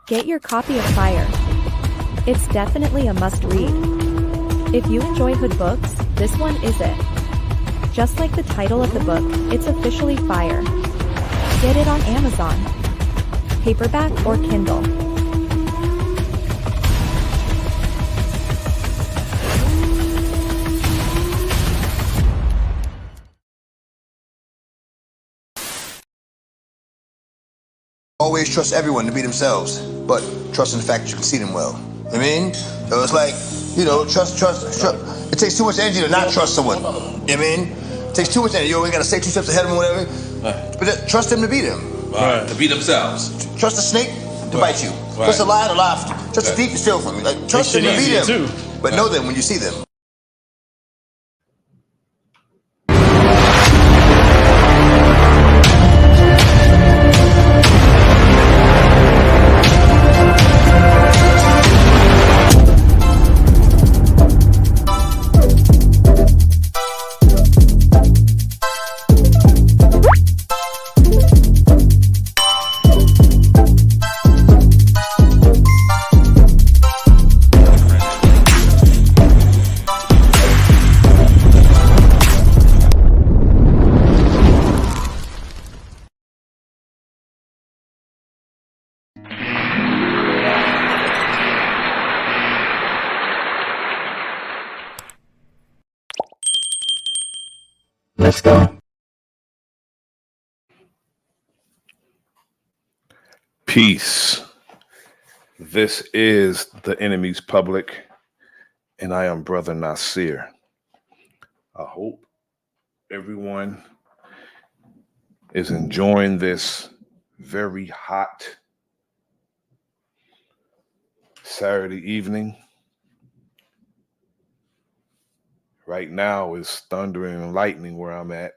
Get your copy of Fire. It's definitely a must-read. If you enjoy hood books, this one is it. Just like the title of the book, it's officially Fire. Get it on Amazon, paperback or Kindle. Always trust everyone to be themselves, but trust in the fact that you can see them well. I mean, so it's like, trust. It takes too much energy to not trust someone. I mean, it takes too much energy. You always gotta stay 2 steps ahead of them or whatever. Right. But trust them to be them. Right. To be themselves. Trust a snake to bite you. Right. Trust a lion to laugh. Trust a thief to steal from you. Like, trust them to be them. Too. But know them when you see them. Let's go. Peace. This is The Enemy's Public, and I am Bro.Nasir. I hope everyone is enjoying this very hot Saturday evening. Right now it's thundering and lightning where I'm at.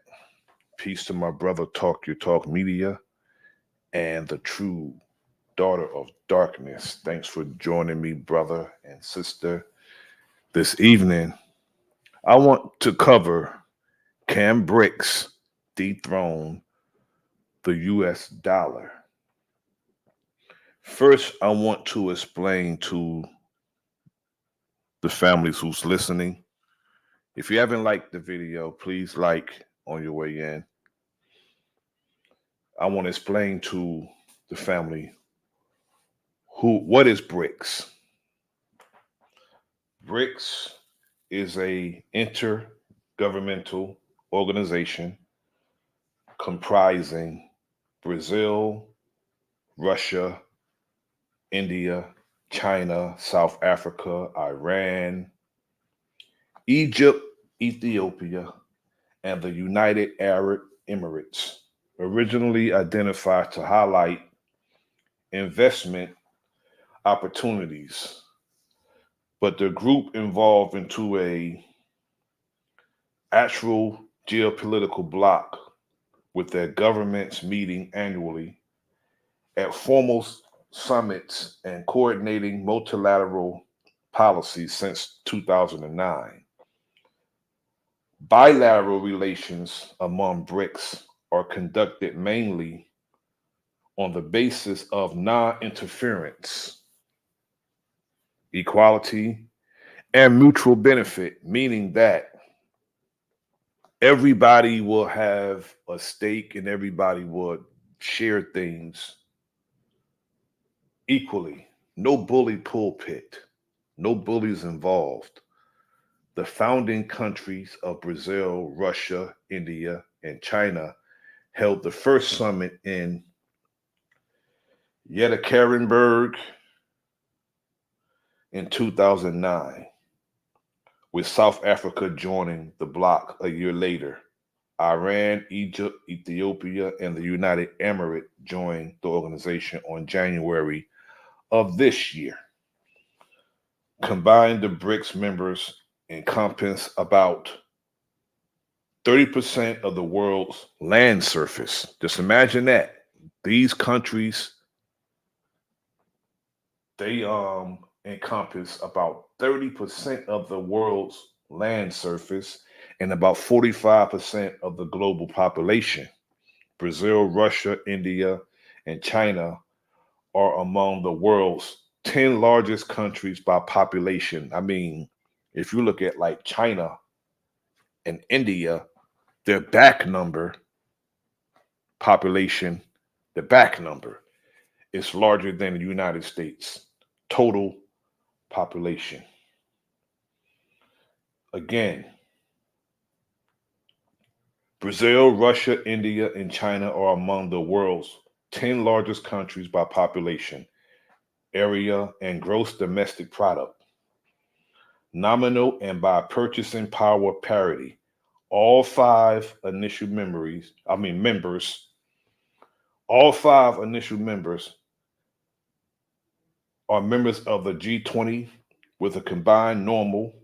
Peace to my brother Talk Your Talk Media and the true daughter of darkness. Thanks for joining me, brother and sister. This evening, I want to cover, can BRICS dethrone the US dollar? First, I want to explain to the families who's listening. If you haven't liked the video, please like on your way in. I want to explain to the family what is BRICS. BRICS is a intergovernmental organization comprising Brazil, Russia, India, China, South Africa, Iran, Egypt, Ethiopia, and the United Arab Emirates, originally identified to highlight investment opportunities. But the group evolved into a actual geopolitical bloc with their governments meeting annually at formal summits and coordinating multilateral policies since 2009. Bilateral relations among BRICS are conducted mainly on the basis of non-interference, equality, and mutual benefit, meaning that everybody will have a stake and everybody would share things equally. No bully pulpit, no bullies involved. The founding countries of Brazil, Russia, India, and China held the first summit in Yekaterinburg in 2009, with South Africa joining the bloc a year later. Iran, Egypt, Ethiopia, and the United Emirates joined the organization on January of this year. Combined, the BRICS members encompass about 30% of the world's land surface. Just imagine that. These countries, they encompass about 30% of the world's land surface and about 45% of the global population. Brazil, Russia, India, and China are among the world's 10 largest countries by population. I mean, if you look at like China and India, their back number population, the back number is larger than the United States total population. Again, Brazil, Russia, India, and China are among the world's 10 largest countries by population, area, and gross domestic product. Nominal and by purchasing power parity. All five initial members, all five initial members are members of the G20 with a combined normal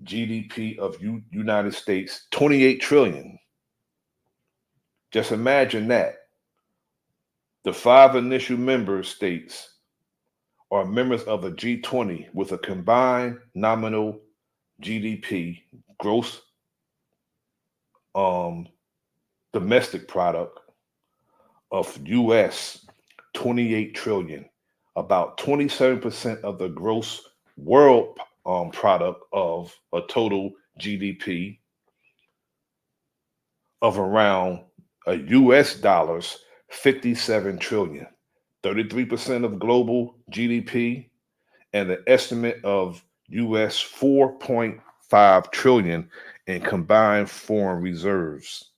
GDP of United States 28 trillion. Just imagine that. The five initial member states are members of the G20 with a combined nominal GDP, gross um, domestic product of US 28 trillion, about 27% of the gross world product of a total GDP of around a US dollars 57 trillion, 33% of global GDP, and the estimate of US 4.5 trillion in combined foreign reserves.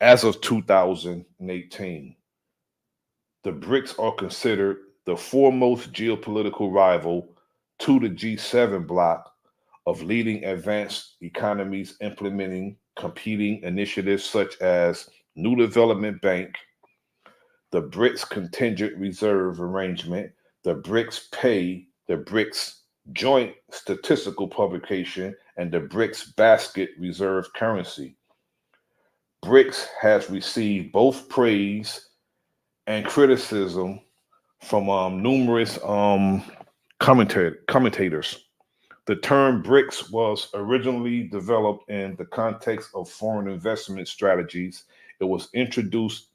As of 2018, the BRICS are considered the foremost geopolitical rival to the G7 bloc of leading advanced economies implementing competing initiatives such as New Development Bank, the BRICS Contingent Reserve Arrangement, the BRICS Pay, the BRICS Joint Statistical Publication, and the BRICS Basket Reserve Currency. BRICS has received both praise and criticism from numerous commentators. The term BRICS was originally developed in the context of foreign investment strategies. It was introduced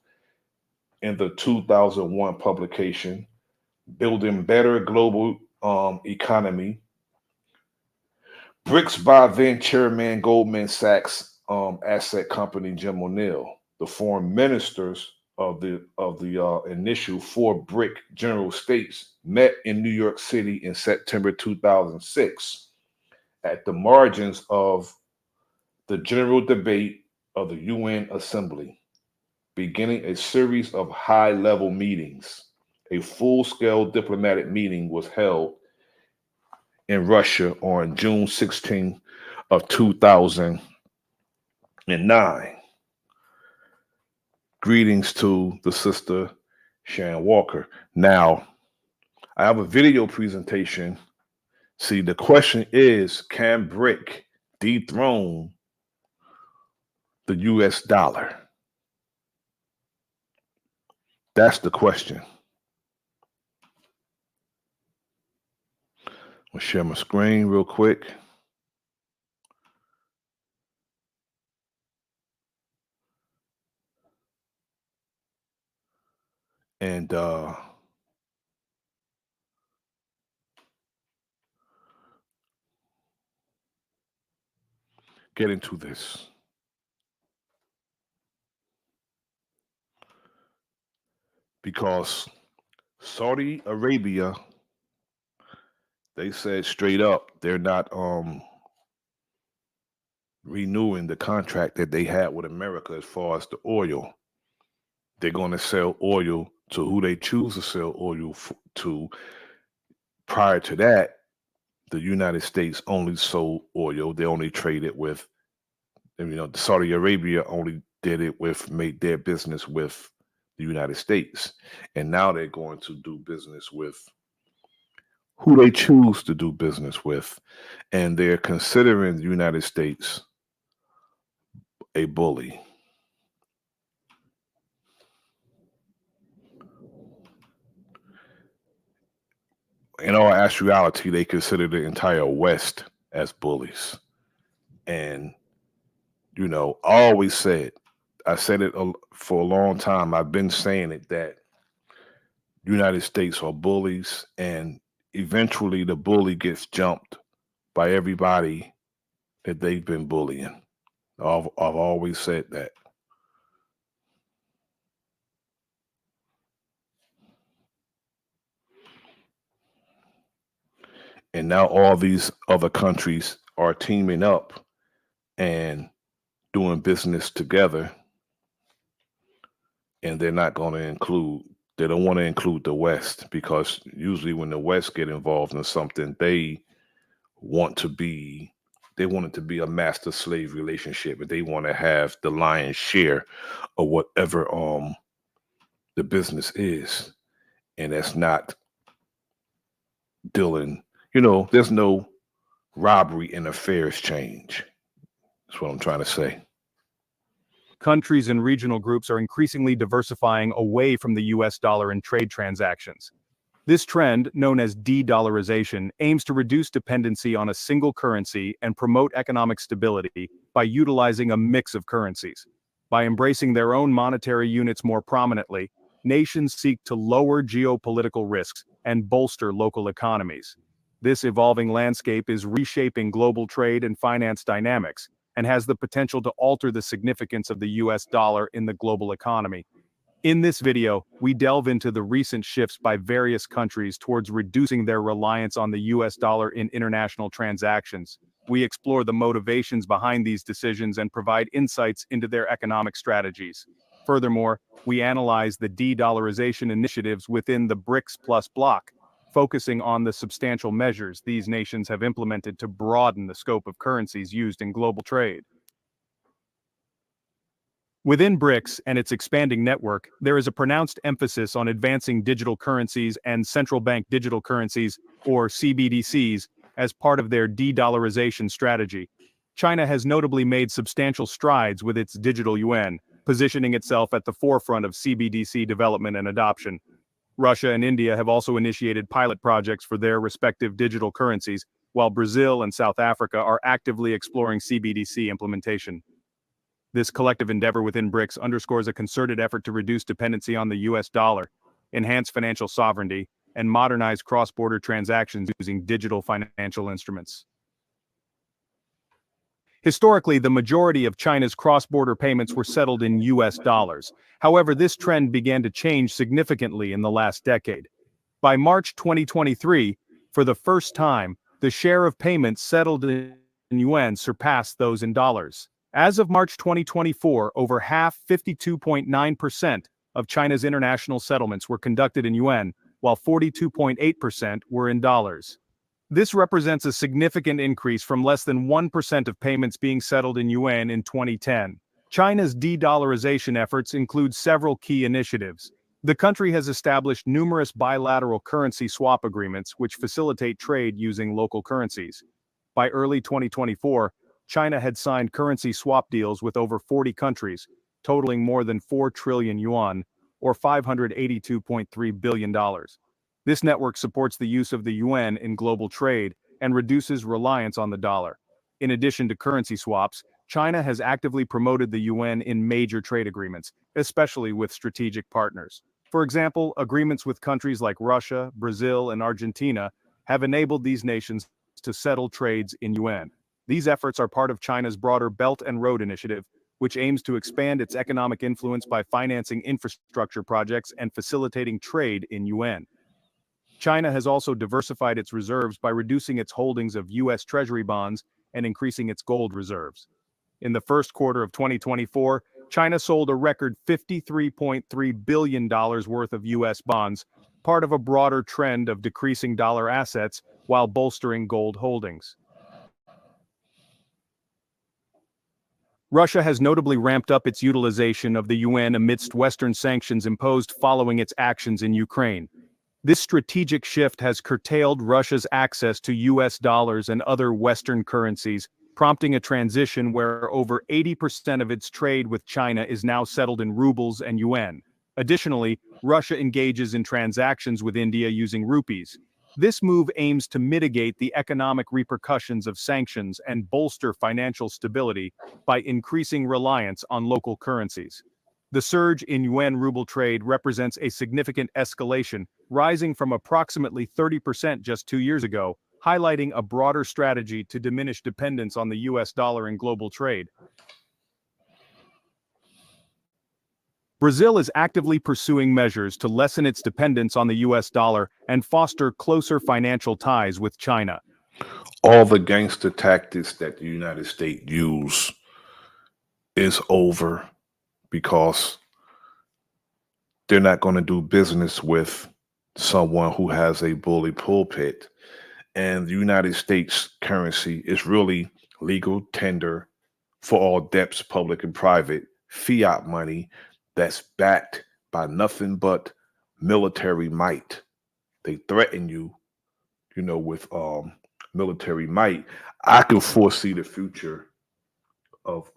in the 2001 publication, Building Better Global Economy. BRICS by then Chairman Goldman Sachs asset company Jim O'Neill. The foreign ministers of the initial four BRIC general states met in New York City in September 2006 at the margins of the general debate of the UN Assembly, beginning a series of high-level meetings. A full-scale diplomatic meeting was held in Russia on June 16 of 2009. Greetings to the sister Shan Walker. Now, I have a video presentation. See, the question is, can BRIC dethrone the US dollar? That's the question. I'll share my screen real quick. And get into this. Because Saudi Arabia, they said straight up, they're not renewing the contract that they had with America as far as the oil. They're going to sell oil to who they choose to sell oil to. Prior to that, the United States only sold oil. They only traded with, Saudi Arabia only made their business with the United States. And now they're going to do business with who they choose to do business with. And they're considering the United States a bully. In all actuality, they consider the entire West as bullies. And, I said it for a long time. I've been saying it that United States are bullies, and eventually the bully gets jumped by everybody that they've been bullying. I've always said that. And now all these other countries are teaming up and doing business together, and they're not going to include, they don't want to include the West, because usually when the West get involved in something, want to be they want it to be a master slave relationship, and they want to have the lion's share of whatever the business is. And that's not dealing, there's no robbery in a fair exchange. That's what I'm trying to say. Countries and regional groups are increasingly diversifying away from the US dollar in trade transactions. This trend, known as de-dollarization, aims to reduce dependency on a single currency and promote economic stability by utilizing a mix of currencies. By embracing their own monetary units more prominently, nations seek to lower geopolitical risks and bolster local economies. This evolving landscape is reshaping global trade and finance dynamics, and has the potential to alter the significance of the US dollar in the global economy. In this video, we delve into the recent shifts by various countries towards reducing their reliance on the US dollar in international transactions. We explore the motivations behind these decisions and provide insights into their economic strategies. Furthermore, we analyze the de-dollarization initiatives within the BRICS plus bloc, focusing on the substantial measures these nations have implemented to broaden the scope of currencies used in global trade. Within BRICS and its expanding network, there is a pronounced emphasis on advancing digital currencies and central bank digital currencies, or CBDCs, as part of their de-dollarization strategy. China has notably made substantial strides with its digital yuan, positioning itself at the forefront of CBDC development and adoption. Russia and India have also initiated pilot projects for their respective digital currencies, while Brazil and South Africa are actively exploring CBDC implementation. This collective endeavor within BRICS underscores a concerted effort to reduce dependency on the US dollar, enhance financial sovereignty, and modernize cross-border transactions using digital financial instruments. Historically, the majority of China's cross-border payments were settled in US dollars. However, this trend began to change significantly in the last decade. By March 2023, for the first time, the share of payments settled in yuan surpassed those in dollars. As of March 2024, over half, 52.9%, of China's international settlements were conducted in yuan, while 42.8% were in dollars. This represents a significant increase from less than 1% of payments being settled in yuan in 2010. China's de-dollarization efforts include several key initiatives. The country has established numerous bilateral currency swap agreements which facilitate trade using local currencies. By early 2024, China had signed currency swap deals with over 40 countries, totaling more than 4 trillion yuan, or $582.3 billion. This network supports the use of the yuan in global trade and reduces reliance on the dollar. In addition to currency swaps, China has actively promoted the yuan in major trade agreements, especially with strategic partners. For example, agreements with countries like Russia, Brazil, and Argentina have enabled these nations to settle trades in yuan. These efforts are part of China's broader Belt and Road Initiative, which aims to expand its economic influence by financing infrastructure projects and facilitating trade in yuan. China has also diversified its reserves by reducing its holdings of U.S. Treasury bonds and increasing its gold reserves. In the first quarter of 2024, China sold a record $53.3 billion worth of U.S. bonds, part of a broader trend of decreasing dollar assets while bolstering gold holdings. Russia has notably ramped up its utilization of the yuan amidst Western sanctions imposed following its actions in Ukraine. This strategic shift has curtailed Russia's access to US dollars and other Western currencies, prompting a transition where over 80% of its trade with China is now settled in rubles and yuan. Additionally, Russia engages in transactions with India using rupees. This move aims to mitigate the economic repercussions of sanctions and bolster financial stability by increasing reliance on local currencies. The surge in yuan-ruble trade represents a significant escalation, rising from approximately 30% just 2 years ago, highlighting a broader strategy to diminish dependence on the US dollar in global trade. Brazil is actively pursuing measures to lessen its dependence on the US dollar and foster closer financial ties with China. All the gangster tactics that the United States use is over because they're not going to do business with someone who has a bully pulpit. And the United States currency is really legal tender for all debts, public and private, fiat money that's backed by nothing but military might. They threaten you, with military might. I can foresee the future of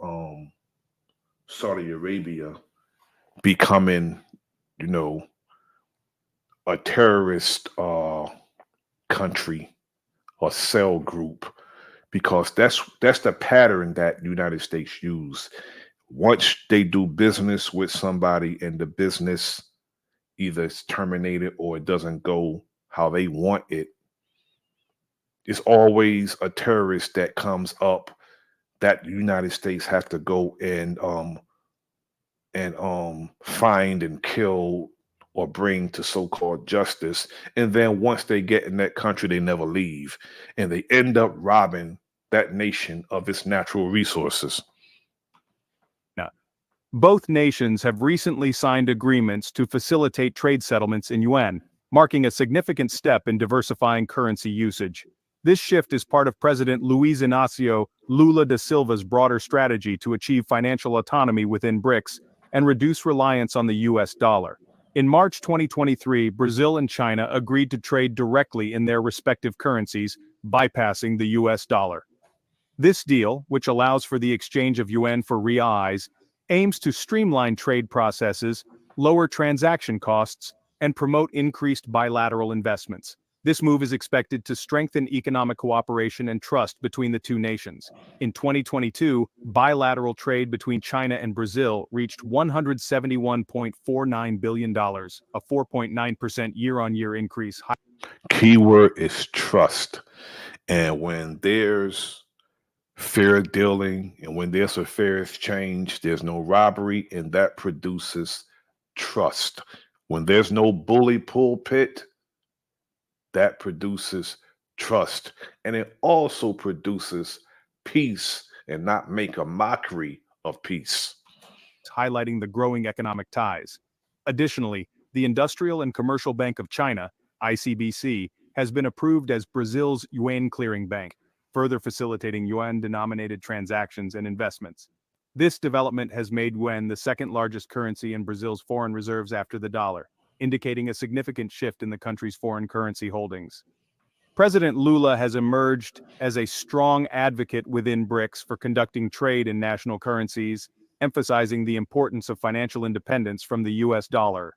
Saudi Arabia becoming, you know, a terrorist country or cell group, because that's the pattern that the United States use. Once they do business with somebody and the business either is terminated or it doesn't go how they want it, it's always a terrorist that comes up that the United States have to go and find and kill or bring to so-called justice. And then once they get in that country, they never leave. And they end up robbing that nation of its natural resources. Both nations have recently signed agreements to facilitate trade settlements in yuan, marking a significant step in diversifying currency usage. This shift is part of President Luiz Inácio Lula da Silva's broader strategy to achieve financial autonomy within BRICS and reduce reliance on the US dollar. In March 2023, Brazil and China agreed to trade directly in their respective currencies, bypassing the US dollar. This deal, which allows for the exchange of yuan for reais, aims to streamline trade processes, lower transaction costs, and promote increased bilateral investments. This move is expected to strengthen economic cooperation and trust between the two nations. In 2022, bilateral trade between China and Brazil reached $171.49 billion, a 4.9% year-on-year increase. Keyword is trust. And when there's fair dealing and when there's a fair exchange, there's no robbery, and that produces trust. When there's no bully pulpit, that produces trust. And it also produces peace and not make a mockery of peace. Highlighting the growing economic ties. Additionally, the Industrial and Commercial Bank of China, ICBC, has been approved as Brazil's yuan clearing bank, further facilitating yuan-denominated transactions and investments. This development has made yuan the second largest currency in Brazil's foreign reserves after the dollar, indicating a significant shift in the country's foreign currency holdings. President Lula has emerged as a strong advocate within BRICS for conducting trade in national currencies, emphasizing the importance of financial independence from the US dollar.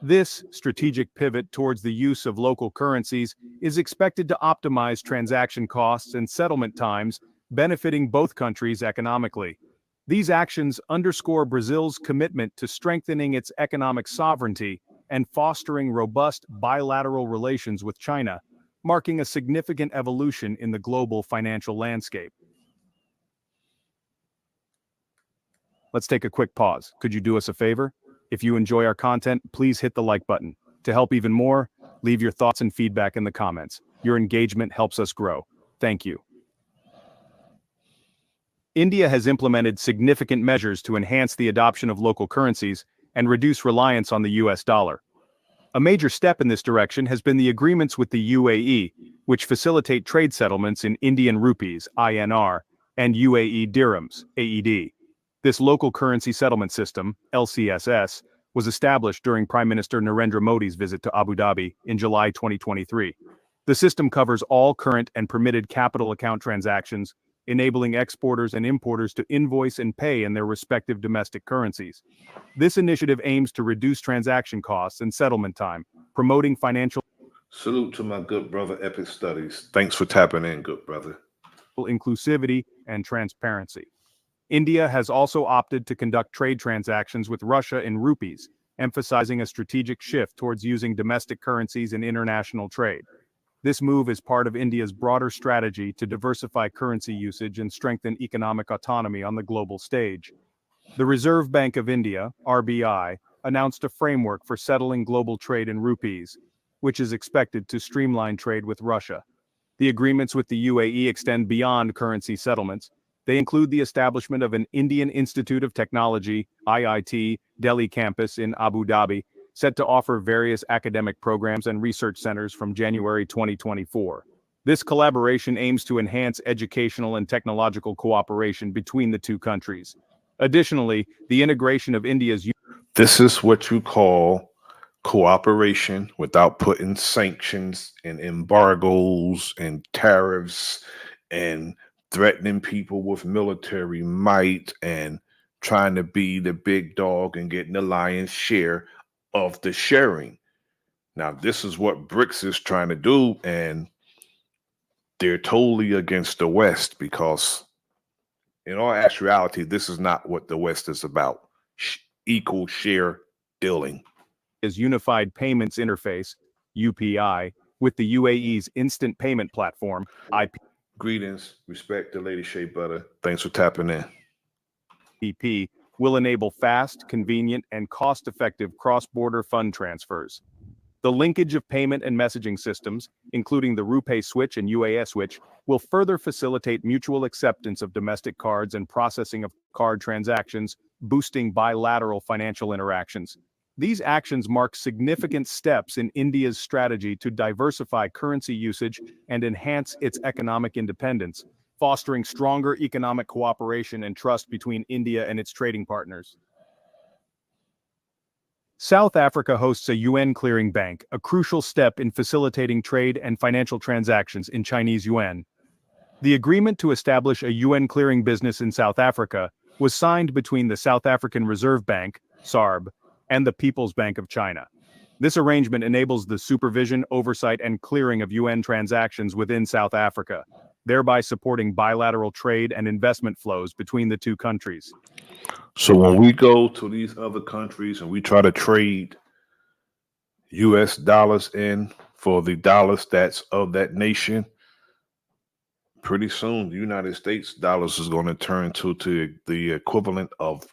This strategic pivot towards the use of local currencies is expected to optimize transaction costs and settlement times, benefiting both countries economically. These actions underscore Brazil's commitment to strengthening its economic sovereignty and fostering robust bilateral relations with China, marking a significant evolution in the global financial landscape. Let's take a quick pause. Could you do us a favor? If you enjoy our content, please hit the like button. To help even more, leave your thoughts and feedback in the comments. Your engagement helps us grow. Thank you. India has implemented significant measures to enhance the adoption of local currencies and reduce reliance on the US dollar. A major step in this direction has been the agreements with the UAE, which facilitate trade settlements in Indian rupees, INR, and UAE dirhams, AED. This local currency settlement system, LCSS, was established during Prime Minister Narendra Modi's visit to Abu Dhabi in July 2023. The system covers all current and permitted capital account transactions, enabling exporters and importers to invoice and pay in their respective domestic currencies. This initiative aims to reduce transaction costs and settlement time, promoting financial Salute to my good brother, Epic Studies. Thanks for tapping in, good brother. inclusivity and transparency. India has also opted to conduct trade transactions with Russia in rupees, emphasizing a strategic shift towards using domestic currencies in international trade. This move is part of India's broader strategy to diversify currency usage and strengthen economic autonomy on the global stage. The Reserve Bank of India, RBI, announced a framework for settling global trade in rupees, which is expected to streamline trade with Russia. The agreements with the UAE extend beyond currency settlements. They include the establishment of an Indian Institute of Technology, IIT, Delhi campus in Abu Dhabi, set to offer various academic programs and research centers from January 2024. This collaboration aims to enhance educational and technological cooperation between the two countries. Additionally, the integration of India's This is what you call cooperation without putting sanctions and embargoes and tariffs and threatening people with military might and trying to be the big dog and getting the lion's share of the sharing. Now, this is what BRICS is trying to do, and they're totally against the West because, in all actuality, this is not what the West is about. Equal share dealing. Unified Payments Interface, UPI, with the UAE's Instant Payment Platform, IP. Greetings, respect to Lady Shea Butter. Thanks for tapping in. IPP, will enable fast, convenient, and cost-effective cross-border fund transfers. The linkage of payment and messaging systems, including the RuPay switch and UAS switch, will further facilitate mutual acceptance of domestic cards and processing of card transactions, boosting bilateral financial interactions. These actions mark significant steps in India's strategy to diversify currency usage and enhance its economic independence, fostering stronger economic cooperation and trust between India and its trading partners. South Africa hosts a yuan clearing bank, a crucial step in facilitating trade and financial transactions in Chinese yuan. The agreement to establish a yuan clearing business in South Africa was signed between the South African Reserve Bank, SARB, and the People's Bank of China. This arrangement enables the supervision, oversight, and clearing of yuan transactions within South Africa, thereby supporting bilateral trade and investment flows between the two countries. So when we go to these other countries and we try to trade US dollars in for the dollars that's of that nation, pretty soon the United States dollars is going to turn to the equivalent of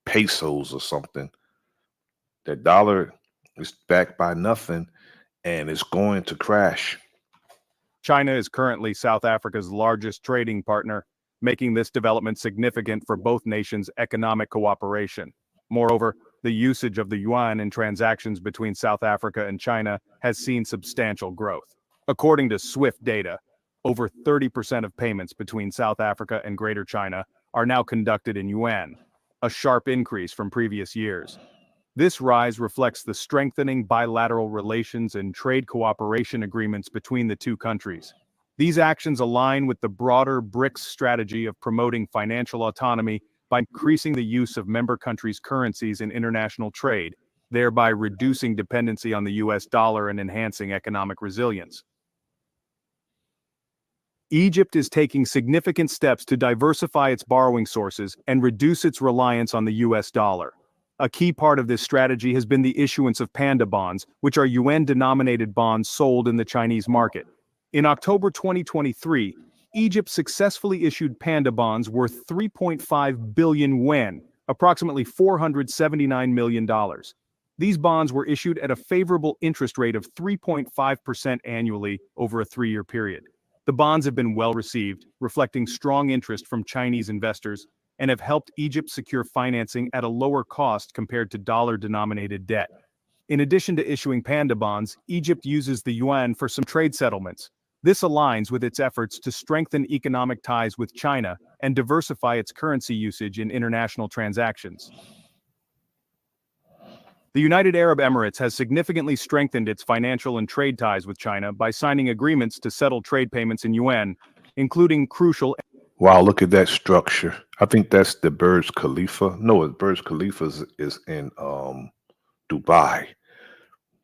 pesos or something. That dollar is backed by nothing and it's going to crash. China is currently South Africa's largest trading partner, making this development significant for both nations' economic cooperation. Moreover, the usage of the yuan in transactions between South Africa and China has seen substantial growth. According to SWIFT data, over 30% of payments between South Africa and Greater China are now conducted in yuan, a sharp increase from previous years. This rise reflects the strengthening bilateral relations and trade cooperation agreements between the two countries. These actions align with the broader BRICS strategy of promoting financial autonomy by increasing the use of member countries' currencies in international trade, thereby reducing dependency on the US dollar and enhancing economic resilience. Egypt is taking significant steps to diversify its borrowing sources and reduce its reliance on the US dollar. A key part of this strategy has been the issuance of panda bonds, which are yuan-denominated bonds sold in the Chinese market. In October 2023, Egypt successfully issued panda bonds worth 3.5 billion yuan, approximately $479 million. These bonds were issued at a favorable interest rate of 3.5% annually over a 3-year period. The bonds have been well received, reflecting strong interest from Chinese investors, and have helped Egypt secure financing at a lower cost compared to dollar-denominated debt. In addition to issuing panda bonds, Egypt uses the yuan for some trade settlements. This aligns with its efforts to strengthen economic ties with China and diversify its currency usage in international transactions. The United Arab Emirates has significantly strengthened its financial and trade ties with China by signing agreements to settle trade payments in yuan, including crucial. Wow, look at that structure. I think that's the Burj Khalifa. No, Burj Khalifa is in Dubai.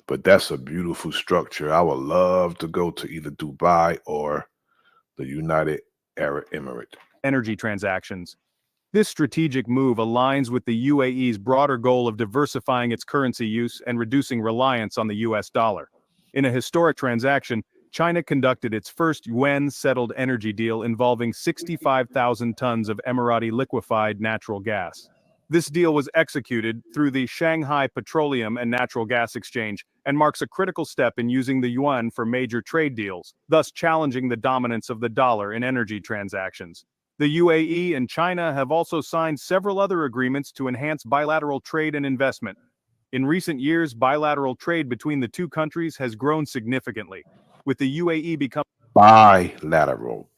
But that's a beautiful structure. I would love to go to either Dubai or the United Arab Emirates. Energy transactions. This strategic move aligns with the UAE's broader goal of diversifying its currency use and reducing reliance on the US dollar. In a historic transaction, China conducted its first yuan-settled energy deal involving 65,000 tons of Emirati liquefied natural gas. This deal was executed through the Shanghai Petroleum and Natural Gas Exchange and marks a critical step in using the yuan for major trade deals, thus challenging the dominance of the dollar in energy transactions. The UAE and China have also signed several other agreements to enhance bilateral trade and investment. In recent years, bilateral trade between the two countries has grown significantly, with the UAE becoming Bilateral.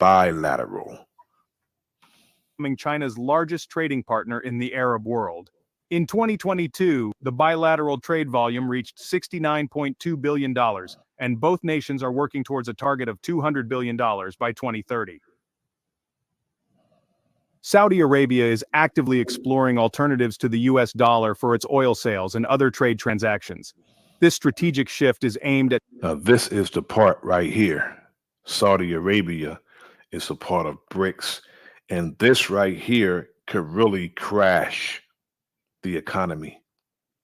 China's largest trading partner in the Arab world. In 2022, the bilateral trade volume reached $69.2 billion, and both nations are working towards a target of $200 billion by 2030. Saudi Arabia is actively exploring alternatives to the US dollar for its oil sales and other trade transactions. This strategic shift is aimed at Now, this is the part right here. Saudi Arabia is a part of BRICS, and this right here could really crash the economy.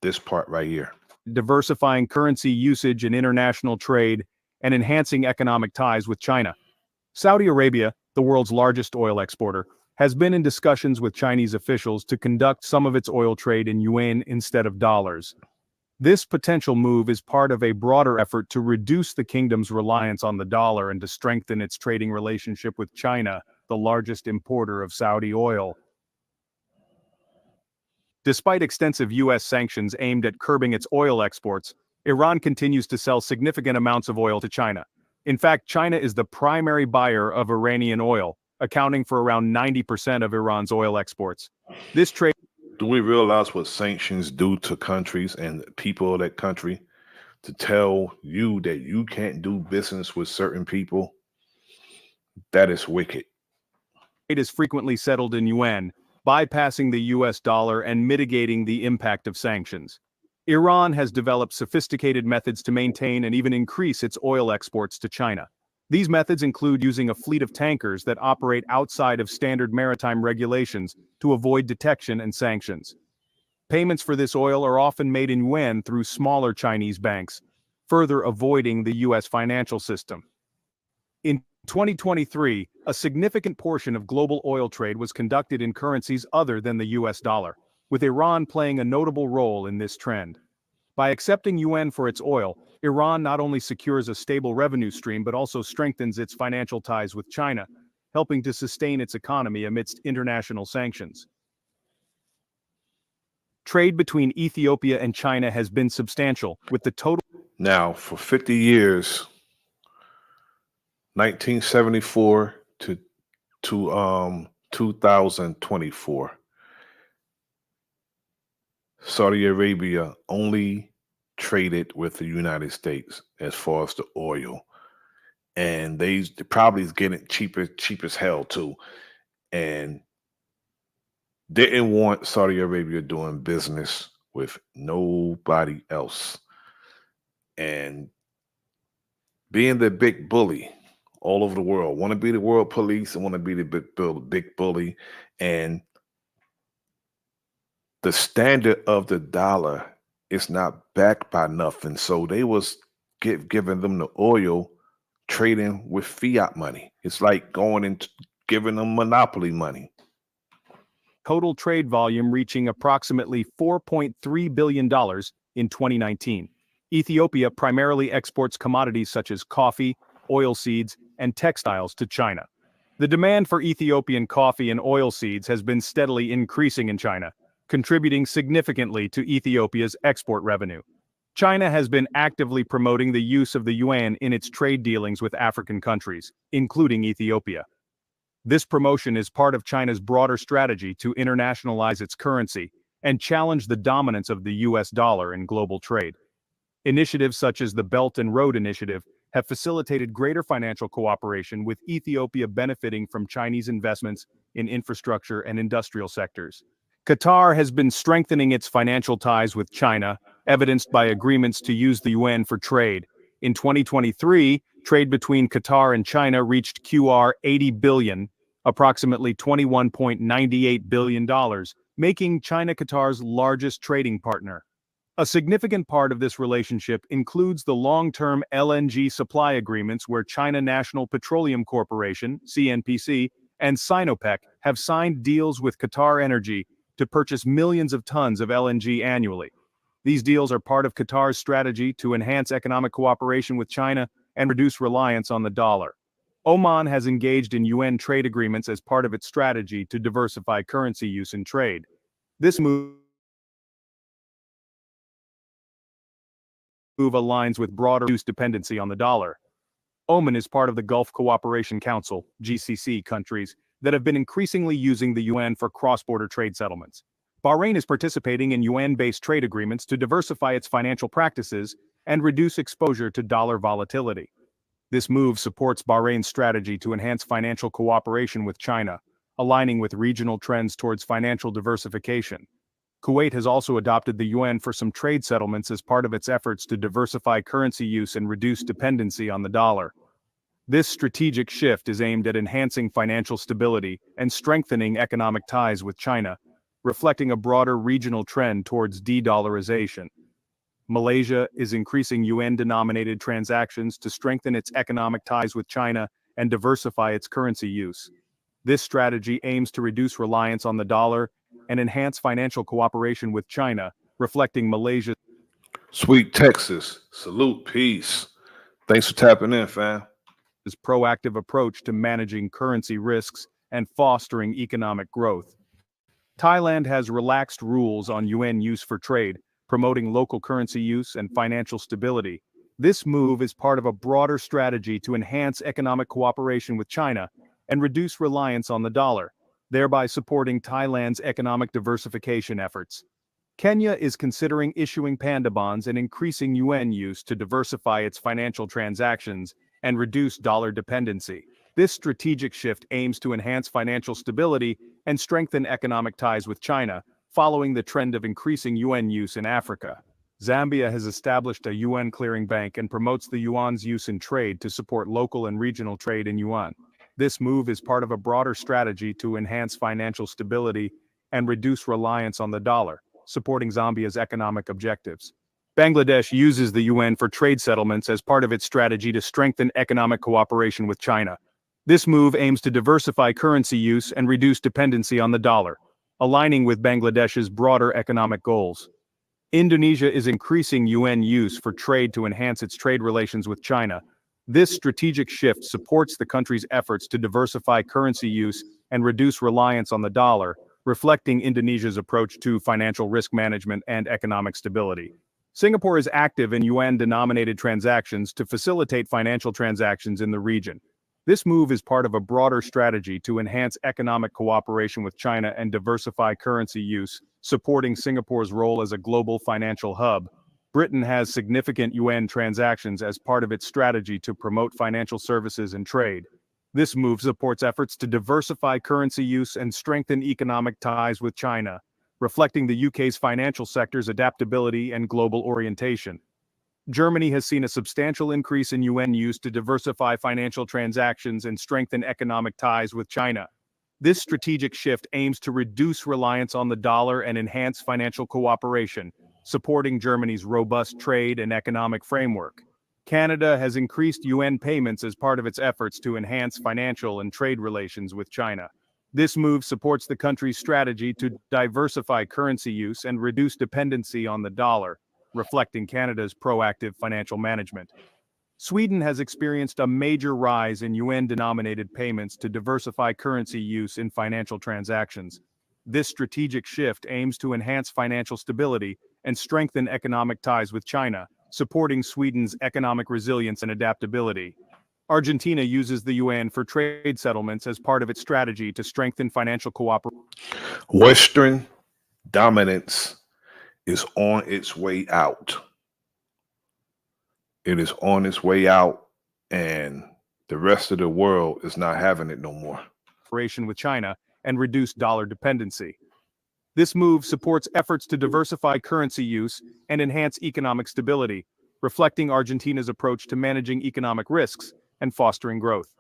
This part right here. diversifying currency usage in international trade and enhancing economic ties with China. Saudi Arabia, the world's largest oil exporter, has been in discussions with Chinese officials to conduct some of its oil trade in yuan instead of dollars. This potential move is part of a broader effort to reduce the kingdom's reliance on the dollar and to strengthen its trading relationship with China, the largest importer of Saudi oil. Despite extensive U.S. sanctions aimed at curbing its oil exports, Iran continues to sell significant amounts of oil to China. In fact, China is the primary buyer of Iranian oil, accounting for around 90% of Iran's oil exports. This trade Do we realize what sanctions do to countries and people of that country? To tell you that you can't do business with certain people, that is wicked. is frequently settled in yuan, bypassing the US dollar and mitigating the impact of sanctions. Iran has developed sophisticated methods to maintain and even increase its oil exports to China. These methods include using a fleet of tankers that operate outside of standard maritime regulations to avoid detection and sanctions. Payments for this oil are often made in yuan through smaller Chinese banks, further avoiding the US financial system. In 2023, a significant portion of global oil trade was conducted in currencies other than the US dollar, with Iran playing a notable role in this trend. By accepting yuan for its oil, Iran not only secures a stable revenue stream but also strengthens its financial ties with China, helping to sustain its economy amidst international sanctions. Trade between Ethiopia and China has been substantial, with the total Now, for 50 years, 1974 to 2024, Saudi Arabia only traded with the United States as far as the oil, and they probably is getting cheap as hell too, and didn't want Saudi Arabia doing business with nobody else, and being the big bully all over the world, want to be the world police and want to be the big bully, and the standard of the dollar is not backed by nothing. So they was giving them the oil, trading with fiat money. It's like going and giving them monopoly money. total trade volume reaching approximately $4.3 billion in 2019. Ethiopia primarily exports commodities such as coffee, oilseeds, and textiles to China. The demand for Ethiopian coffee and oilseeds has been steadily increasing in China, contributing significantly to Ethiopia's export revenue. China has been actively promoting the use of the yuan in its trade dealings with African countries, including Ethiopia. This promotion is part of China's broader strategy to internationalize its currency and challenge the dominance of the US dollar in global trade. Initiatives such as the Belt and Road Initiative have facilitated greater financial cooperation, with Ethiopia benefiting from Chinese investments in infrastructure and industrial sectors. Qatar has been strengthening its financial ties with China, evidenced by agreements to use the yuan for trade. In 2023, trade between Qatar and China reached $80 billion, approximately $21.98 billion, making China Qatar's largest trading partner. A significant part of this relationship includes the long-term LNG supply agreements where China National Petroleum Corporation, CNPC, and Sinopec have signed deals with Qatar Energy to purchase millions of tons of LNG annually. These deals are part of Qatar's strategy to enhance economic cooperation with China and reduce reliance on the dollar. Oman has engaged in UN trade agreements as part of its strategy to diversify currency use in trade. This move aligns with broader reduced dependency on the dollar. Oman is part of the Gulf Cooperation Council, GCC countries, that have been increasingly using the UN for cross-border trade settlements. Bahrain is participating in UN-based trade agreements to diversify its financial practices and reduce exposure to dollar volatility. This move supports Bahrain's strategy to enhance financial cooperation with China, aligning with regional trends towards financial diversification. Kuwait has also adopted the UN for some trade settlements as part of its efforts to diversify currency use and reduce dependency on the dollar. This strategic shift is aimed at enhancing financial stability and strengthening economic ties with China, reflecting a broader regional trend towards de-dollarization. Malaysia is increasing UN-denominated transactions to strengthen its economic ties with China and diversify its currency use. This strategy aims to reduce reliance on the dollar and enhance financial cooperation with China, reflecting Malaysia's Sweet Texas, salute, peace. Thanks for tapping in, fam. proactive approach to managing currency risks and fostering economic growth. Thailand has relaxed rules on UN use for trade, promoting local currency use and financial stability. This move is part of a broader strategy to enhance economic cooperation with China and reduce reliance on the dollar, thereby supporting Thailand's economic diversification efforts. Kenya is considering issuing panda bonds and increasing UN use to diversify its financial transactions and reduce dollar dependency. This strategic shift aims to enhance financial stability and strengthen economic ties with China, following the trend of increasing UN use in Africa. Zambia has established a UN clearing bank and promotes the yuan's use in trade to support local and regional trade in yuan. This move is part of a broader strategy to enhance financial stability and reduce reliance on the dollar, supporting Zambia's economic objectives. Bangladesh uses the UN for trade settlements as part of its strategy to strengthen economic cooperation with China. This move aims to diversify currency use and reduce dependency on the dollar, aligning with Bangladesh's broader economic goals. Indonesia is increasing UN use for trade to enhance its trade relations with China. This strategic shift supports the country's efforts to diversify currency use and reduce reliance on the dollar, reflecting Indonesia's approach to financial risk management and economic stability. Singapore is active in UN-denominated transactions to facilitate financial transactions in the region. This move is part of a broader strategy to enhance economic cooperation with China and diversify currency use, supporting Singapore's role as a global financial hub. Britain has significant UN transactions as part of its strategy to promote financial services and trade. This move supports efforts to diversify currency use and strengthen economic ties with China, reflecting the UK's financial sector's adaptability and global orientation. Germany has seen a substantial increase in UN use to diversify financial transactions and strengthen economic ties with China. This strategic shift aims to reduce reliance on the dollar and enhance financial cooperation, supporting Germany's robust trade and economic framework. Canada has increased UN payments as part of its efforts to enhance financial and trade relations with China. This move supports the country's strategy to diversify currency use and reduce dependency on the dollar, reflecting Canada's proactive financial management. Sweden has experienced a major rise in UN-denominated payments to diversify currency use in financial transactions. This strategic shift aims to enhance financial stability and strengthen economic ties with China, supporting Sweden's economic resilience and adaptability. Argentina uses the UN for trade settlements as part of its strategy to strengthen financial cooperation. Western dominance is on its way out. It is on its way out, and the rest of the world is not having it no more. With China and reduce dollar dependency. This move supports efforts to diversify currency use and enhance economic stability, reflecting Argentina's approach to managing economic risks and fostering growth.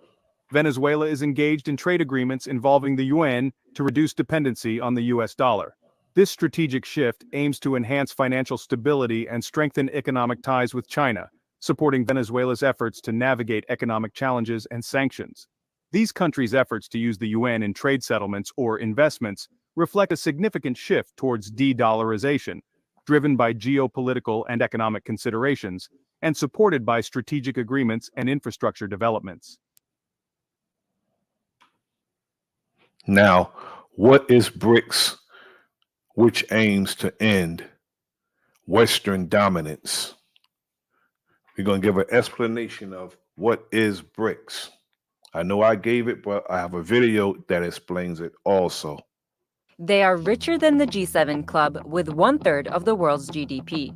Venezuela is engaged in trade agreements involving the yuan to reduce dependency on the US dollar. This strategic shift aims to enhance financial stability and strengthen economic ties with China, supporting Venezuela's efforts to navigate economic challenges and sanctions. These countries' efforts to use the yuan in trade settlements or investments reflect a significant shift towards de-dollarization, driven by geopolitical and economic considerations, and supported by strategic agreements and infrastructure developments. Now, what is BRICS, which aims to end Western dominance? We're going to give an explanation of what is BRICS. I know I gave it, but I have a video that explains it also. They are richer than the G7 club with 1/3 of the world's GDP.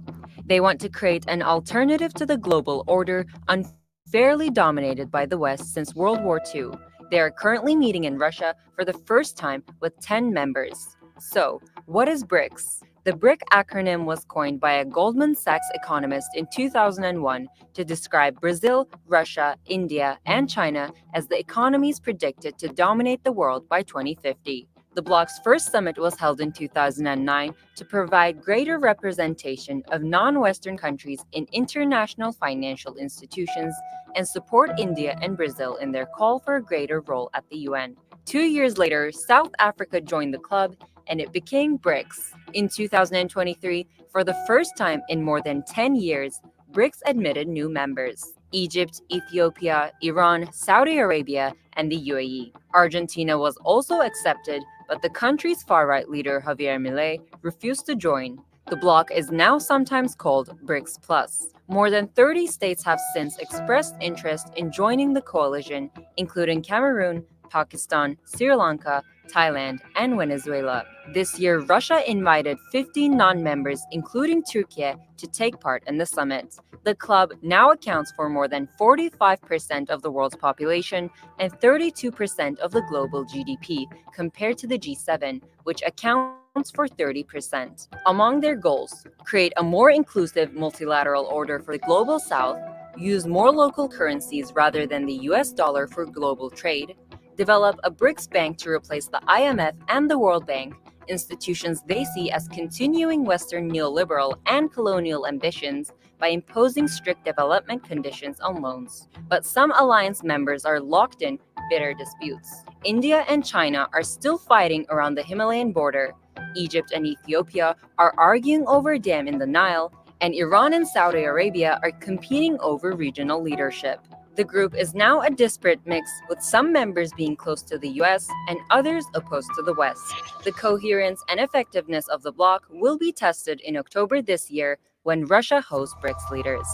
They want to create an alternative to the global order unfairly dominated by the West since World War II. They are currently meeting in Russia for the first time with 10 members. So, what is BRICS? The BRIC acronym was coined by a Goldman Sachs economist in 2001 to describe Brazil, Russia, India, and China as the economies predicted to dominate the world by 2050. The bloc's first summit was held in 2009 to provide greater representation of non-Western countries in international financial institutions and support India and Brazil in their call for a greater role at the UN. 2 years later, South Africa joined the club and it became BRICS. In 2023, for the first time in more than 10 years, BRICS admitted new members: Egypt, Ethiopia, Iran, Saudi Arabia, and the UAE. Argentina was also accepted, but the country's far-right leader Javier Milei refused to join. The bloc is now sometimes called BRICS Plus. More than 30 states have since expressed interest in joining the coalition, including Cameroon, Pakistan, Sri Lanka, Thailand, and Venezuela. This year, Russia invited 15 non-members, including Turkey, to take part in the summit. The club now accounts for more than 45% of the world's population and 32% of the global GDP, compared to the G7, which accounts for 30%. Among their goals, create a more inclusive multilateral order for the global south, use more local currencies rather than the US dollar for global trade, develop a BRICS bank to replace the IMF and the World Bank, institutions they see as continuing Western neoliberal and colonial ambitions by imposing strict development conditions on loans. But some alliance members are locked in bitter disputes. India and China are still fighting around the Himalayan border. Egypt and Ethiopia are arguing over a dam in the Nile, and Iran and Saudi Arabia are competing over regional leadership. The group is now a disparate mix, with some members being close to the US and others opposed to the West. The coherence and effectiveness of the bloc will be tested in October this year when Russia hosts BRICS leaders.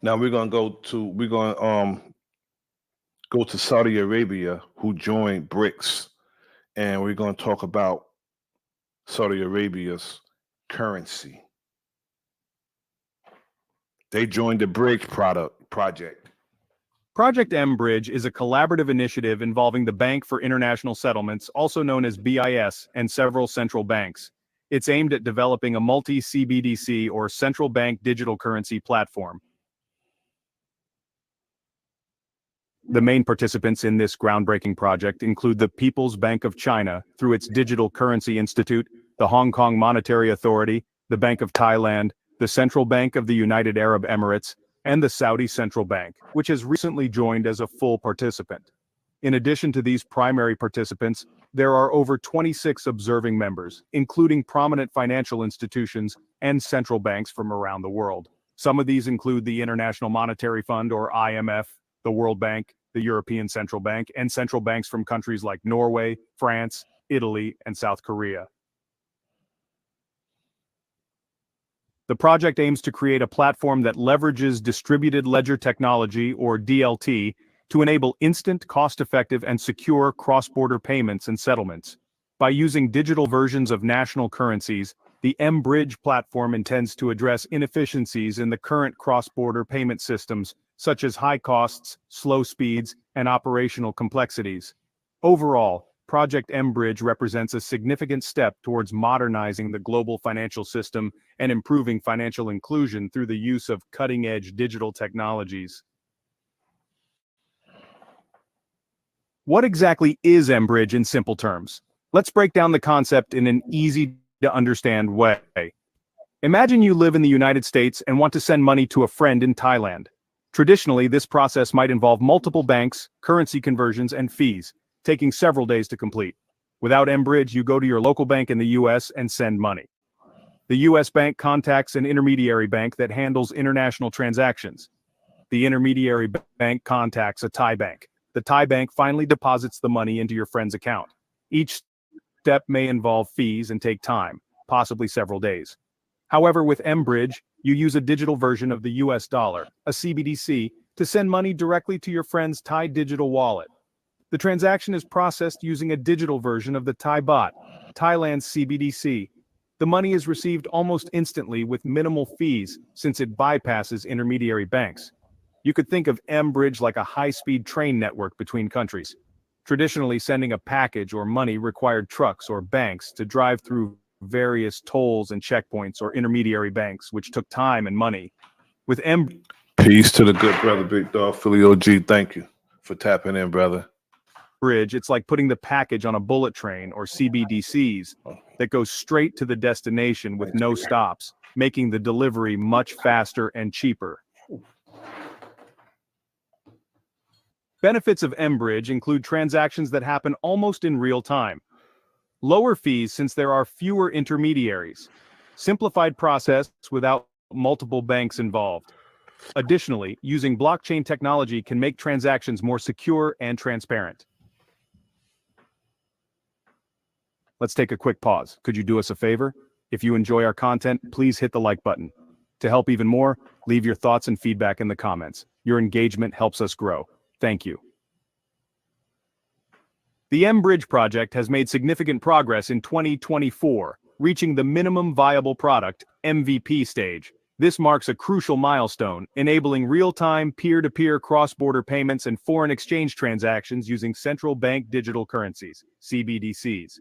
Now we're gonna go to Saudi Arabia, who joined BRICS, and we're gonna talk about Saudi Arabia's currency. They joined the Bridge project. Project M-Bridge is a collaborative initiative involving the Bank for International Settlements, also known as BIS, and several central banks. It's aimed at developing a multi-CBDC or central bank digital currency platform. The main participants in this groundbreaking project include the People's Bank of China through its Digital Currency Institute, the Hong Kong Monetary Authority, the Bank of Thailand, the Central Bank of the United Arab Emirates, and the Saudi Central Bank, which has recently joined as a full participant. In addition to these primary participants, there are over 26 observing members, including prominent financial institutions and central banks from around the world. Some of these include the International Monetary Fund, or IMF, the World Bank, the European Central Bank, and central banks from countries like Norway, France, Italy, and South Korea. The project aims to create a platform that leverages distributed ledger technology, or DLT, to enable instant, cost-effective, and secure cross-border payments and settlements. By using digital versions of national currencies, the M-Bridge platform intends to address inefficiencies in the current cross-border payment systems, such as high costs, slow speeds, and operational complexities. Overall, Project M-Bridge represents a significant step towards modernizing the global financial system and improving financial inclusion through the use of cutting-edge digital technologies. What exactly is M-Bridge in simple terms? Let's break down the concept in an easy-to-understand way. Imagine you live in the United States and want to send money to a friend in Thailand. Traditionally, this process might involve multiple banks, currency conversions, and fees, taking several days to complete. Without M-Bridge, you go to your local bank in the US and send money. The US bank contacts an intermediary bank that handles international transactions. The intermediary bank contacts a Thai bank. The Thai bank finally deposits the money into your friend's account. Each step may involve fees and take time, possibly several days. However, with M-Bridge, you use a digital version of the US dollar, a CBDC, to send money directly to your friend's Thai digital wallet. The transaction is processed using a digital version of the Thai baht, Thailand's CBDC. The money is received almost instantly with minimal fees since it bypasses intermediary banks. You could think of M-Bridge like a high-speed train network between countries. Traditionally, sending a package or money required trucks or banks to drive through various tolls and checkpoints or intermediary banks, which took time and money. With M-Bridge, Peace to the good brother, Big Dog, Philly OG. Thank you for tapping in, brother. it's like putting the package on a bullet train or CBDCs that goes straight to the destination with no stops, making the delivery much faster and cheaper. Benefits of M-Bridge include transactions that happen almost in real time. Lower fees since there are fewer intermediaries. Simplified process without multiple banks involved. Additionally, using blockchain technology can make transactions more secure and transparent. Let's take a quick pause. Could you do us a favor? If you enjoy our content, please hit the like button. To help even more, leave your thoughts and feedback in the comments. Your engagement helps us grow. Thank you. The M-Bridge project has made significant progress in 2024, reaching the minimum viable product (MVP) stage. This marks a crucial milestone, enabling real-time peer-to-peer cross-border payments and foreign exchange transactions using central bank digital currencies, CBDCs.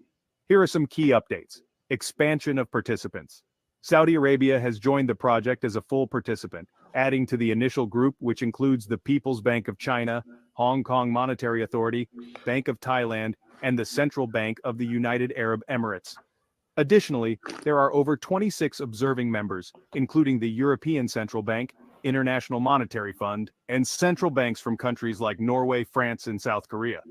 Here are some key updates. Expansion of participants. Saudi Arabia has joined the project as a full participant, adding to the initial group, which includes the People's Bank of China, Hong Kong Monetary Authority, Bank of Thailand, and the Central Bank of the United Arab Emirates. Additionally, there are over 26 observing members, including the European Central Bank, International Monetary Fund, and central banks from countries like Norway, France, and South Korea.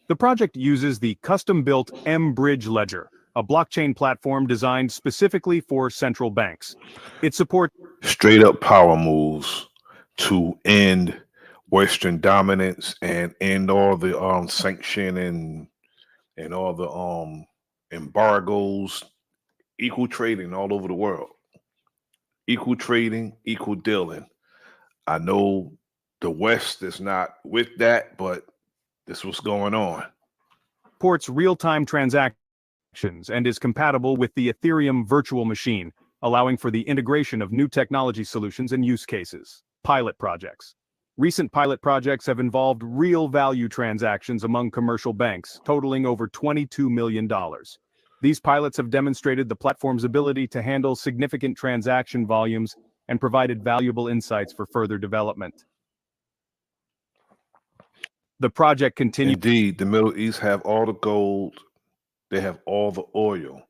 The project uses the custom-built M-Bridge Ledger, a blockchain platform designed specifically for central banks. It supports Straight up power moves to end Western dominance and end all the sanction and all the embargoes, equal trading all over the world. Equal trading, equal dealing. I know the West is not with that, but this is what's going on. supports real-time transactions and is compatible with the Ethereum virtual machine, allowing for the integration of new technology solutions and use cases. Pilot projects. Recent pilot projects have involved real value transactions among commercial banks, totaling over $22 million. These pilots have demonstrated the platform's ability to handle significant transaction volumes and provided valuable insights for further development. The project continues. Indeed, the Middle East have all the gold, they have all the oil.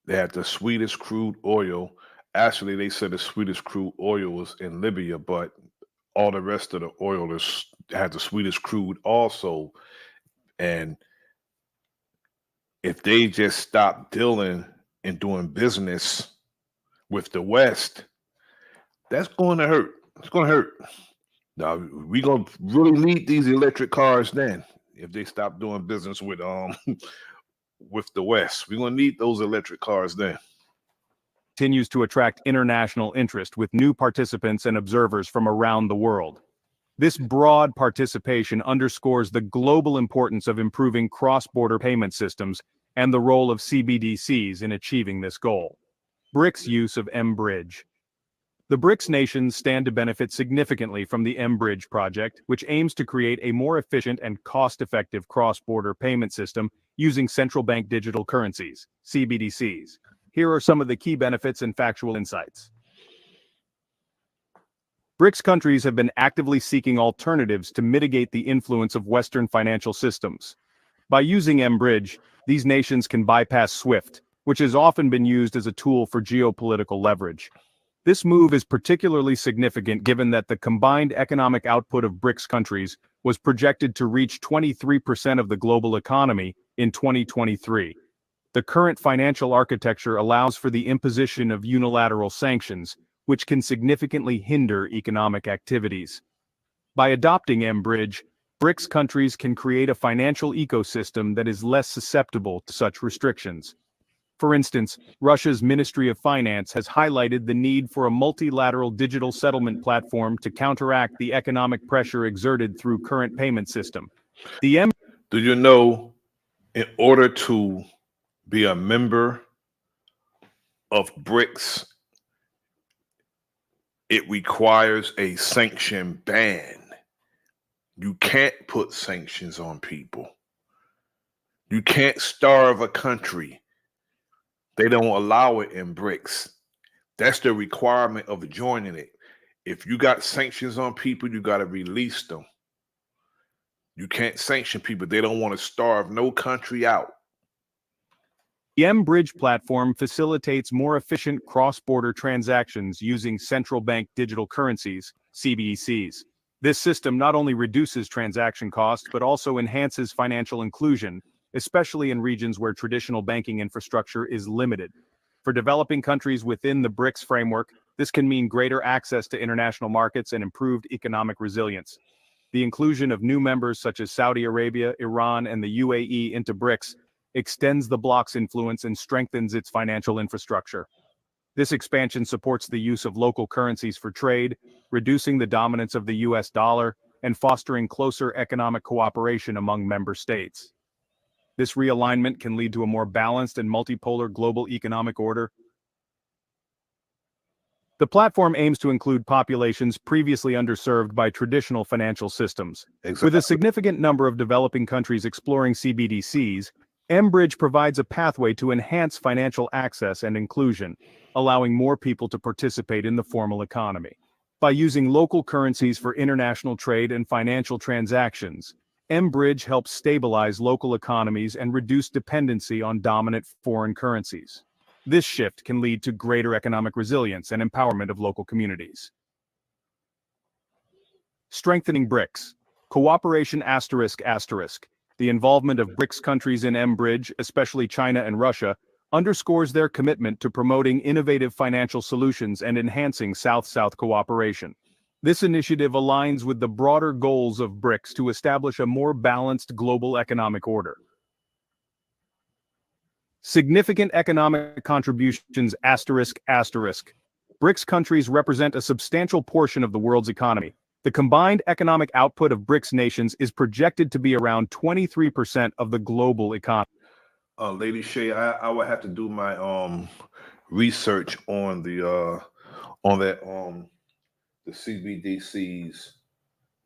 They have the sweetest crude oil. Actually, they said the sweetest crude oil was in Libya, but all the rest of the oil has the sweetest crude also. And if they just stop dealing and doing business with the West, that's going to hurt. It's going to hurt. Now we're going to really need these electric cars then if they stop doing business with with the West. We're going to need those electric cars then. Continues to attract international interest with new participants and observers from around the world. This broad participation underscores the global importance of improving cross-border payment systems and the role of CBDCs in achieving this goal. BRICS use of M-Bridge. The BRICS nations stand to benefit significantly from the mBridge project, which aims to create a more efficient and cost-effective cross-border payment system using central bank digital currencies, CBDCs. Here are some of the key benefits and factual insights. BRICS countries have been actively seeking alternatives to mitigate the influence of Western financial systems. By using mBridge, these nations can bypass SWIFT, which has often been used as a tool for geopolitical leverage. This move is particularly significant given that the combined economic output of BRICS countries was projected to reach 23% of the global economy in 2023. The current financial architecture allows for the imposition of unilateral sanctions, which can significantly hinder economic activities. By adopting mBridge, BRICS countries can create a financial ecosystem that is less susceptible to such restrictions. For instance, Russia's Ministry of Finance has highlighted the need for a multilateral digital settlement platform to counteract the economic pressure exerted through current payment system. Do you know, in order to be a member of BRICS, it requires a sanction ban. You can't put sanctions on people. You can't starve a country. They don't allow it in BRICS. That's the requirement of joining it. If you got sanctions on people, you got to release them. You can't sanction people. They don't want to starve no country out. The mBridge platform facilitates more efficient cross-border transactions using central bank digital currencies, CBDCs. This system not only reduces transaction costs but also enhances financial inclusion, especially in regions where traditional banking infrastructure is limited. For developing countries within the BRICS framework, this can mean greater access to international markets and improved economic resilience. The inclusion of new members such as Saudi Arabia, Iran, and the UAE into BRICS extends the bloc's influence and strengthens its financial infrastructure. This expansion supports the use of local currencies for trade, reducing the dominance of the US dollar, and fostering closer economic cooperation among member states. This realignment can lead to a more balanced and multipolar global economic order. The platform aims to include populations previously underserved by traditional financial systems. Exactly. With a significant number of developing countries exploring CBDCs, mBridge provides a pathway to enhance financial access and inclusion, allowing more people to participate in the formal economy. By using local currencies for international trade and financial transactions, mBridge helps stabilize local economies and reduce dependency on dominant foreign currencies. This shift can lead to greater economic resilience and empowerment of local communities. Strengthening BRICS. Cooperation ****. The involvement of BRICS countries in mBridge, especially China and Russia, underscores their commitment to promoting innovative financial solutions and enhancing South-South cooperation. This initiative aligns with the broader goals of BRICS to establish a more balanced global economic order. Significant economic contributions ****. BRICS countries represent a substantial portion of the world's economy. The combined economic output of BRICS nations is projected to be around 23% of the global economy. Lady Shay, I would have to do my research on the CBDC's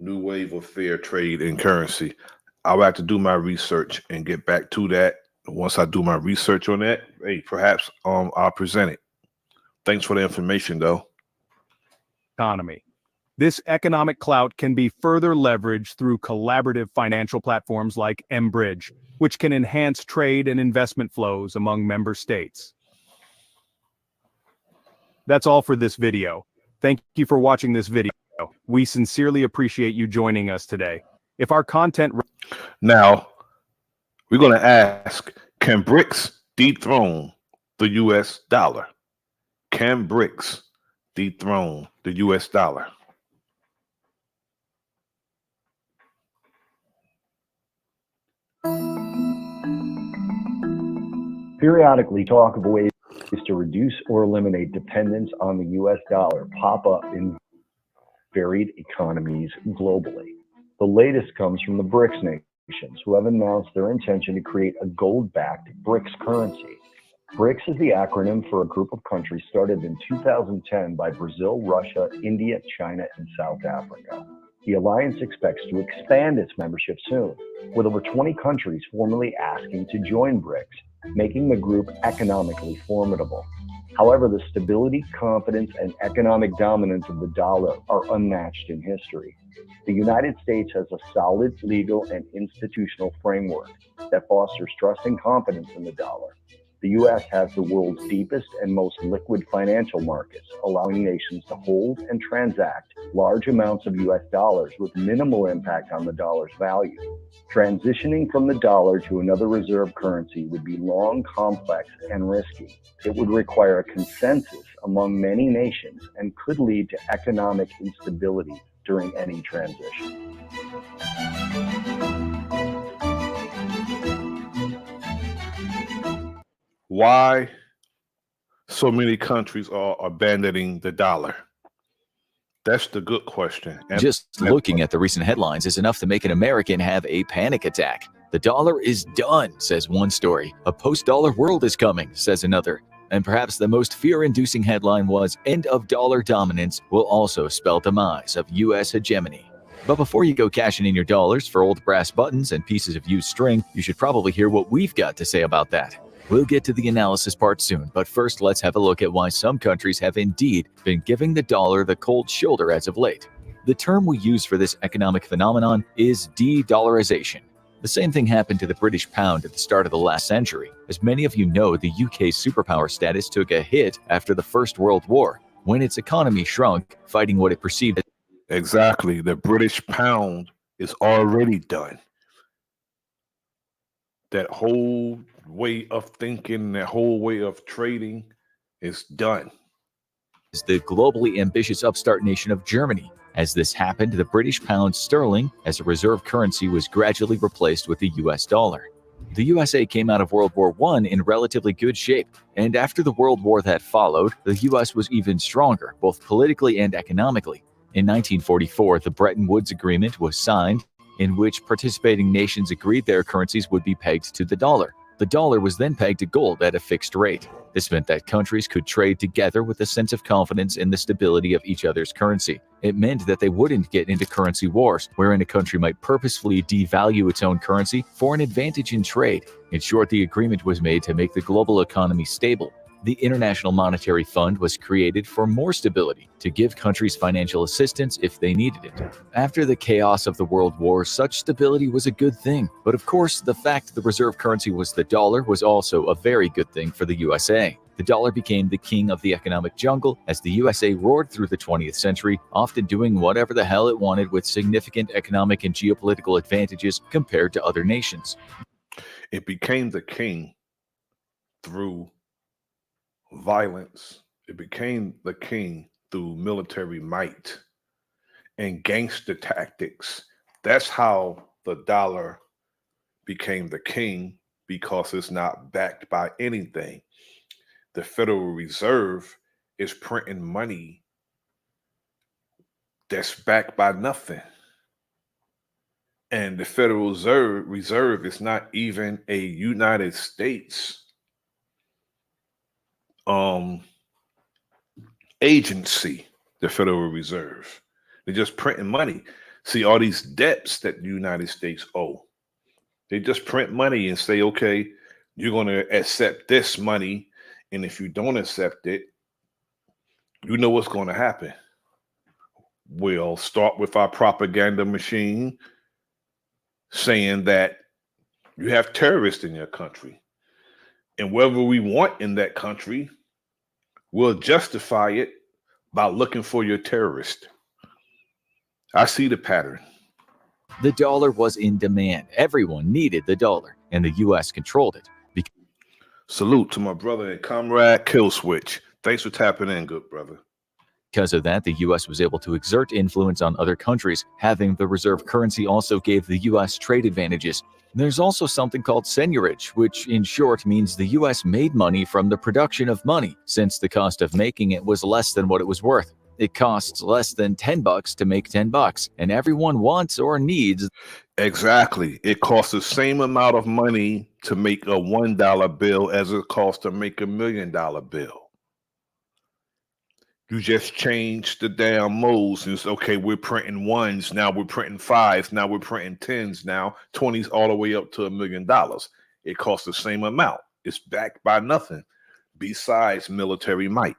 new wave of fair trade and currency. I would have to do my research and get back to that. Once I do my research on that, hey, perhaps I'll present it. Thanks for the information, though. Economy. This economic clout can be further leveraged through collaborative financial platforms like mBridge, which can enhance trade and investment flows among member states. That's all for this video. Thank you for watching this video. We sincerely appreciate you joining us today. If our content... Now, we're going to ask, can BRICS dethrone the US dollar? Can BRICS dethrone the US dollar? Periodically, talk of ways to reduce or eliminate dependence on the US dollar pop up in varied economies globally. The latest comes from the BRICS nations, who have announced their intention to create a gold-backed BRICS currency. BRICS is the acronym for a group of countries started in 2010 by Brazil, Russia, India, China, and South Africa. The alliance expects to expand its membership soon, with over 20 countries formally asking to join BRICS, making the group economically formidable. However, the stability, confidence, and economic dominance of the dollar are unmatched in history. The United States has a solid legal and institutional framework that fosters trust and confidence in the dollar. The U.S. has the world's deepest and most liquid financial markets, allowing nations to hold and transact large amounts of U.S. dollars with minimal impact on the dollar's value. Transitioning from the dollar to another reserve currency would be long, complex, and risky. It would require a consensus among many nations and could lead to economic instability during any transition. Why so many countries are abandoning the dollar? That's the good question. And just looking at the recent headlines is enough to make an American have a panic attack. The dollar is done, says one story. A post-dollar world is coming, says another. And perhaps the most fear-inducing headline was, end of dollar dominance will also spell demise of U.S. hegemony. But before you go cashing in your dollars for old brass buttons and pieces of used string, you should probably hear what we've got to say about that. We'll get to the analysis part soon, but first let's have a look at why some countries have indeed been giving the dollar the cold shoulder as of late. The term we use for this economic phenomenon is de-dollarization. The same thing happened to the British pound at the start of the last century. As many of you know, the UK's superpower status took a hit after the First World War, when its economy shrunk, fighting what it perceived as exactly, the British pound is already done. That whole way of thinking, that whole way of trading is done. the globally ambitious upstart nation of Germany. As this happened, the British pound sterling as a reserve currency was gradually replaced with the US dollar. The USA came out of World War I in relatively good shape, and after the World War that followed, the US was even stronger, both politically and economically. In 1944, the Bretton Woods Agreement was signed, in which participating nations agreed their currencies would be pegged to the dollar. The dollar was then pegged to gold at a fixed rate. This meant that countries could trade together with a sense of confidence in the stability of each other's currency. It meant that they wouldn't get into currency wars, wherein a country might purposefully devalue its own currency for an advantage in trade. In short, the agreement was made to make the global economy stable. The International Monetary Fund was created for more stability, to give countries financial assistance if they needed it. After the chaos of the World War, such stability was a good thing. But of course, the fact the reserve currency was the dollar was also a very good thing for the USA. The dollar became the king of the economic jungle as the USA roared through the 20th century, often doing whatever the hell it wanted with significant economic and geopolitical advantages compared to other nations. It became the king through violence. It became the king through military might and gangster tactics. That's how the dollar became the king, because it's not backed by anything. The Federal Reserve is printing money that's backed by nothing. And the Federal Reserve is not even a United States agency, the Federal Reserve. They're just printing money. See, all these debts that the United States owe, they just print money and say, okay, you're going to accept this money. And if you don't accept it, you know what's going to happen. We'll start with our propaganda machine saying that you have terrorists in your country. And whatever we want in that country, we'll justify it by looking for your terrorist. I see the pattern. The dollar was in demand. Everyone needed the dollar, and the U.S. controlled it. Salute to my brother and comrade Killswitch. Thanks for tapping in, good brother. Because of that, the U.S. was able to exert influence on other countries. Having the reserve currency also gave the U.S. trade advantages. There's also something called seigniorage, which in short means the U.S. made money from the production of money, since the cost of making it was less than what it was worth. It costs less than $10 to make $10, and everyone wants or needs. Exactly. It costs the same amount of money to make a $1 bill as it costs to make $1 million bill. You just change the damn modes and it's okay, we're printing ones, now we're printing fives, now we're printing tens, now 20s, all the way up to $1 million. It costs the same amount. It's backed by nothing besides military might.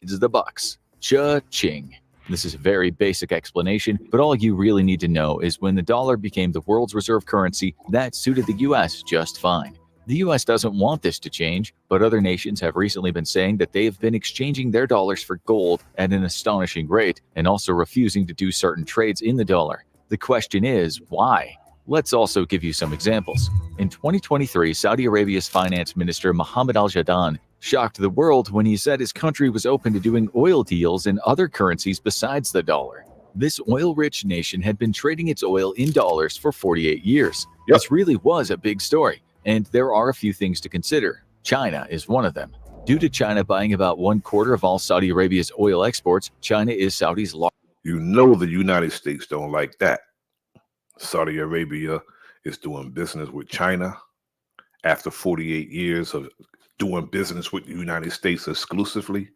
It's the bucks. Cha-ching. This is a very basic explanation, but all you really need to know is when the dollar became the world's reserve currency, that suited the US just fine. The US doesn't want this to change, but other nations have recently been saying that they have been exchanging their dollars for gold at an astonishing rate and also refusing to do certain trades in the dollar. The question is, why? Let's also give you some examples. In 2023, Saudi Arabia's finance minister Mohammed Al-Jadaan shocked the world when he said his country was open to doing oil deals in other currencies besides the dollar. This oil-rich nation had been trading its oil in dollars for 48 years. Yep. This really was a big story, and there are a few things to consider. China is one of them. Due to China buying about 1/4 of all Saudi Arabia's oil exports, China is Saudi's largest. You know the United States don't like that. Saudi Arabia is doing business with China after 48 years of doing business with the United States exclusively.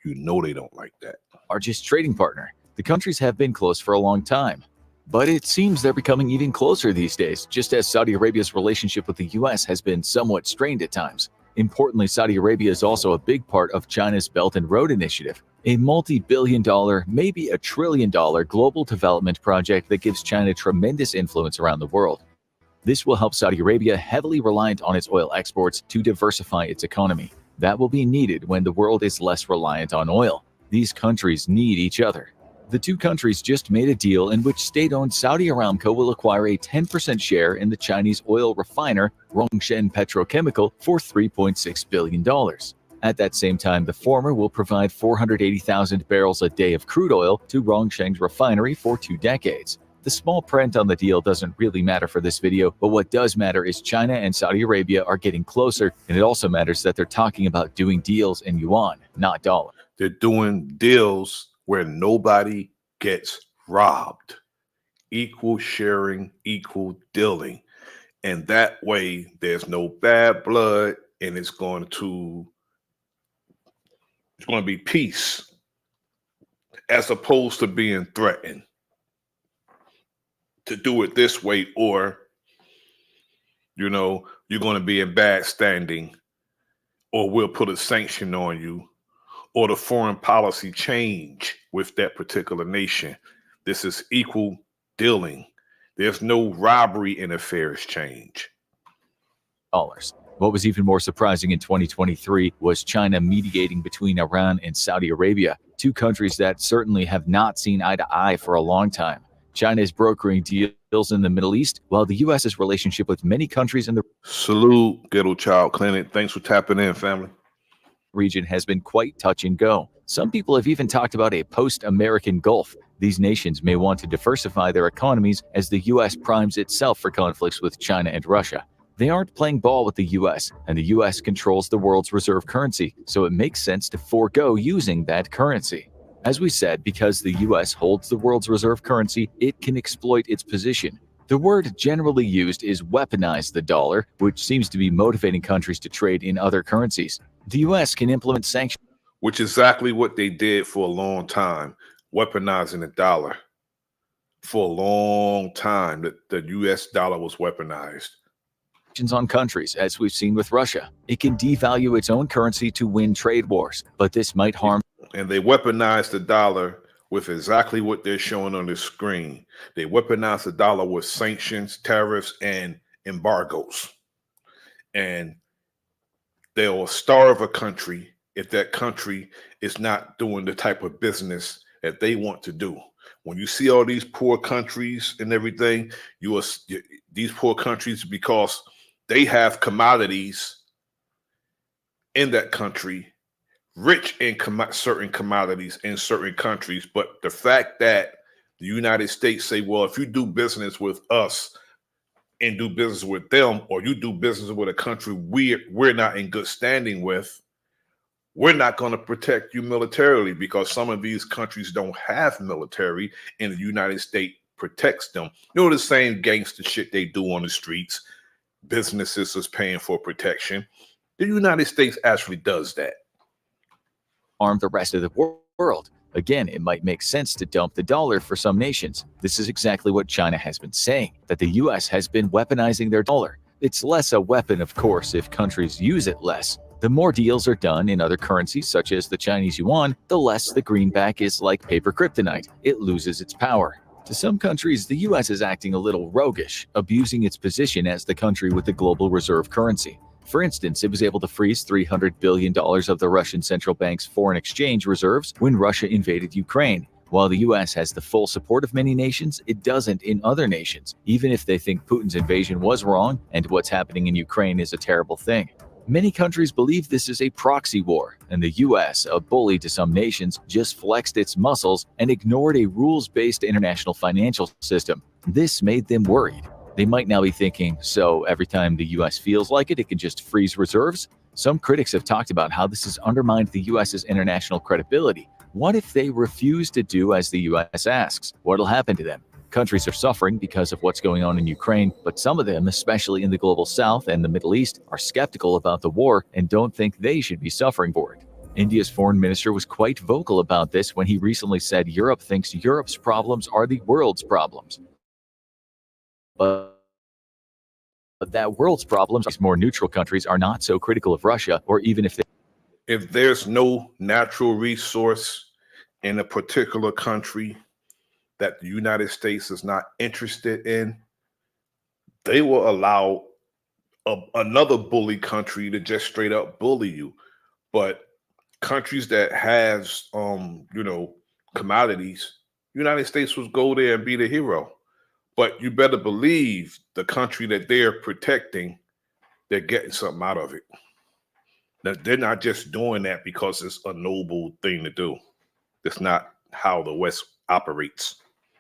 You know they don't like that. Largest trading partner. The countries have been close for a long time, but it seems they're becoming even closer these days, just as Saudi Arabia's relationship with the US has been somewhat strained at times. Importantly, Saudi Arabia is also a big part of China's Belt and Road Initiative, a multi-billion-dollar, maybe $1 trillion global development project that gives China tremendous influence around the world. This will help Saudi Arabia, heavily reliant on its oil exports, to diversify its economy. That will be needed when the world is less reliant on oil. These countries need each other. The two countries just made a deal in which state-owned Saudi Aramco will acquire a 10% share in the Chinese oil refiner Rongsheng Petrochemical for $3.6 billion. At that same time, the former will provide 480,000 barrels a day of crude oil to Rongsheng's refinery for 2 decades. The small print on the deal doesn't really matter for this video, but what does matter is China and Saudi Arabia are getting closer, and it also matters that they're talking about doing deals in yuan, not dollar. They're doing deals where nobody gets robbed. Equal sharing, equal dealing. And that way, there's no bad blood, and it's going to be peace as opposed to being threatened to do it this way, or you're going to be in bad standing, or we'll put a sanction on you, or the foreign policy change with that particular nation. This is equal dealing. There's no robbery in affairs change. What was even more surprising in 2023 was China mediating between Iran and Saudi Arabia, two countries that certainly have not seen eye to eye for a long time. China is brokering deals in the Middle East, while the U.S.'s relationship with many countries in the Salute, Ghetto Child Clinic. Thanks for tapping in, family. Region has been quite touch and go. Some people have even talked about a post-American Gulf. These nations may want to diversify their economies as the U.S. primes itself for conflicts with China and Russia. They aren't playing ball with the U.S., and the U.S. controls the world's reserve currency, so it makes sense to forego using that currency. As we said, because the U.S. holds the world's reserve currency, it can exploit its position. The word generally used is weaponize the dollar, which seems to be motivating countries to trade in other currencies. The U.S. can implement sanctions, which is exactly what they did for a long time, weaponizing the dollar. For a long time, the U.S. dollar was weaponized. On countries, as we've seen with Russia. It can devalue its own currency to win trade wars, but this might harm. And they weaponize the dollar with exactly what they're showing on the screen. They weaponize the dollar with sanctions, tariffs, and embargoes. And they'll starve a country if that country is not doing the type of business that they want to do. When you see all these poor countries and everything, these poor countries, because they have commodities in that country, rich in certain commodities in certain countries. But the fact that the United States say, well, if you do business with us and do business with them, or you do business with a country we're not in good standing with, we're not going to protect you militarily, because some of these countries don't have military, and the United States protects them. You know, the same gangster shit they do on the streets. Businesses is paying for protection. The United States actually does that. Arm the rest of the world. Again, it might make sense to dump the dollar for some nations. This is exactly what China has been saying, that the US has been weaponizing their dollar. It's less a weapon, of course, if countries use it less. The more deals are done in other currencies, such as the Chinese yuan, the less the greenback is like paper kryptonite. It loses its power. To some countries, the US is acting a little roguish, abusing its position as the country with the global reserve currency. For instance, it was able to freeze $300 billion of the Russian central bank's foreign exchange reserves when Russia invaded Ukraine. While the US has the full support of many nations, it doesn't in other nations, even if they think Putin's invasion was wrong and what's happening in Ukraine is a terrible thing. Many countries believe this is a proxy war, and the US, a bully to some nations, just flexed its muscles and ignored a rules-based international financial system. This made them worried. They might now be thinking, so every time the US feels like it can just freeze reserves? Some critics have talked about how this has undermined the US's international credibility. What if they refuse to do as the US asks? What'll happen to them? Countries are suffering because of what's going on in Ukraine, but some of them, especially in the global south and the Middle East, are skeptical about the war and don't think they should be suffering for it. India's foreign minister was quite vocal about this when he recently said Europe thinks Europe's problems are the world's problems. But that world's problems, more neutral countries are not so critical of Russia, or even if there's no natural resource in a particular country that the United States is not interested in, they will allow another bully country to just straight up bully you. But countries that has, commodities, United States will go there and be the hero. But you better believe the country that they're protecting, they're getting something out of it. That they're not just doing that because it's a noble thing to do. That's not how the West operates.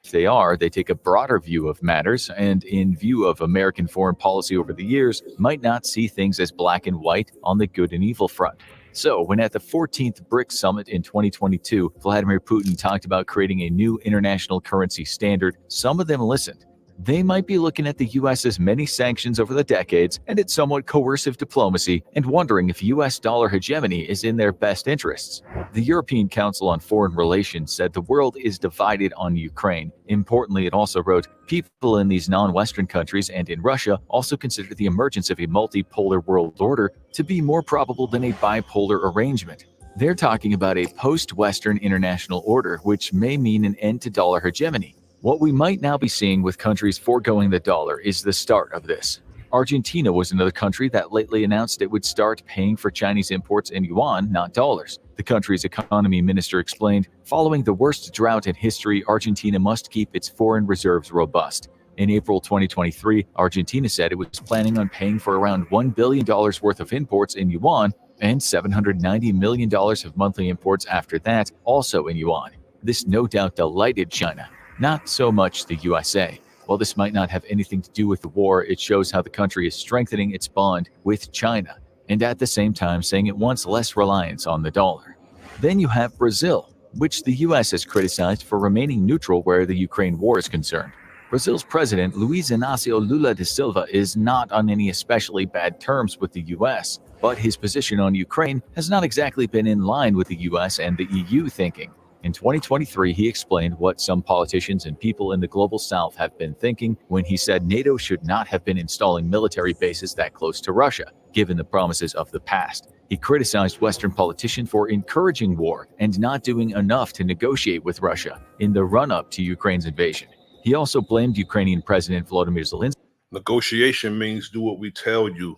They take a broader view of matters, and in view of American foreign policy over the years, might not see things as black and white on the good and evil front. So, when at the 14th BRICS summit in 2022, Vladimir Putin talked about creating a new international currency standard, some of them listened. They might be looking at the US's many sanctions over the decades and its somewhat coercive diplomacy and wondering if US dollar hegemony is in their best interests. The European Council on Foreign Relations said the world is divided on Ukraine. Importantly, it also wrote, people in these non-Western countries and in Russia also consider the emergence of a multipolar world order to be more probable than a bipolar arrangement. They're talking about a post-Western international order, which may mean an end to dollar hegemony. What we might now be seeing with countries foregoing the dollar is the start of this. Argentina was another country that lately announced it would start paying for Chinese imports in yuan, not dollars. The country's economy minister explained, following the worst drought in history, Argentina must keep its foreign reserves robust. In April 2023, Argentina said it was planning on paying for around $1 billion worth of imports in yuan and $790 million of monthly imports after that, also in yuan. This no doubt delighted China. Not so much the USA. While this might not have anything to do with the war, it shows how the country is strengthening its bond with China, and at the same time saying it wants less reliance on the dollar. Then you have Brazil, which the US has criticized for remaining neutral where the Ukraine war is concerned. Brazil's president, Luiz Inácio Lula da Silva, is not on any especially bad terms with the US, but his position on Ukraine has not exactly been in line with the US and the EU thinking. In 2023, he explained what some politicians and people in the global south have been thinking when he said NATO should not have been installing military bases that close to Russia, given the promises of the past. He criticized Western politicians for encouraging war and not doing enough to negotiate with Russia in the run-up to Ukraine's invasion. He also blamed Ukrainian President Volodymyr Zelensky. Negotiation means do what we tell you.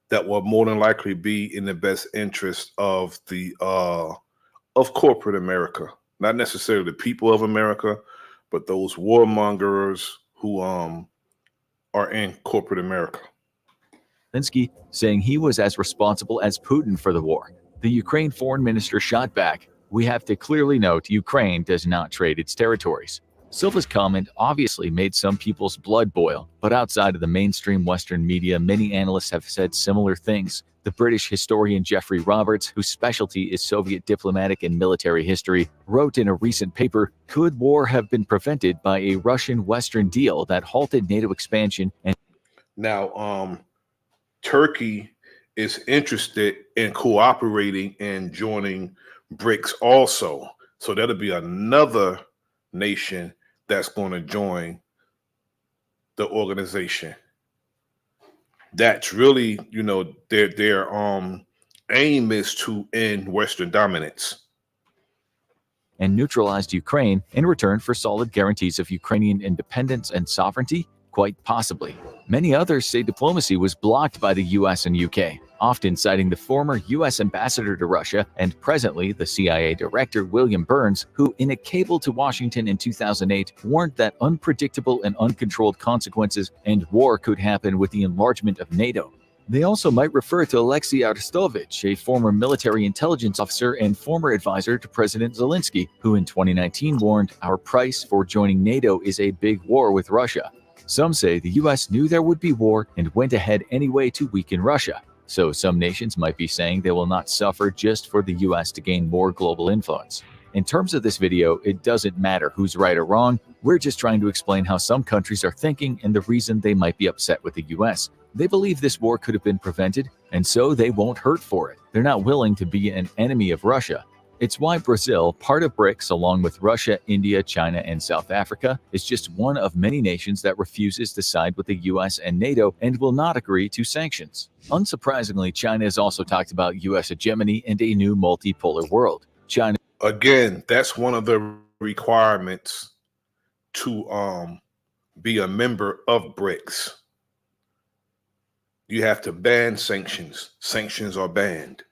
That will more than likely be in the best interest of of corporate America, not necessarily the people of America, but those warmongers who are in corporate America. Zelensky saying he was as responsible as Putin for the war. The Ukraine foreign minister shot back, "We have to clearly note Ukraine does not trade its territories." Silva's comment obviously made some people's blood boil, but outside of the mainstream Western media, many analysts have said similar things. The British historian Geoffrey Roberts, whose specialty is Soviet diplomatic and military history, wrote in a recent paper, "Could war have been prevented by a Russian-Western deal that halted NATO expansion and..." Now, Turkey is interested in cooperating and joining BRICS also. So that'll be another nation that's going to join the organization. That's really, their aim is to end Western dominance. And neutralized Ukraine in return for solid guarantees of Ukrainian independence and sovereignty? Quite possibly. Many others say diplomacy was blocked by the US and UK, often citing the former US ambassador to Russia and presently the CIA director William Burns, who in a cable to Washington in 2008 warned that unpredictable and uncontrolled consequences and war could happen with the enlargement of NATO. They also might refer to Alexei Arestovich, a former military intelligence officer and former advisor to President Zelensky, who in 2019 warned, "Our price for joining NATO is a big war with Russia." Some say the US knew there would be war and went ahead anyway to weaken Russia. So some nations might be saying they will not suffer just for the US to gain more global influence. In terms of this video, it doesn't matter who's right or wrong. We're just trying to explain how some countries are thinking and the reason they might be upset with the US. They believe this war could have been prevented, and so they won't hurt for it. They're not willing to be an enemy of Russia. It's why Brazil, part of BRICS along with Russia, India, China, and South Africa, is just one of many nations that refuses to side with the US and NATO and will not agree to sanctions. Unsurprisingly, China has also talked about US hegemony and a new multipolar world. China, again, that's one of the requirements to be a member of BRICS. You have to ban sanctions. Sanctions are banned.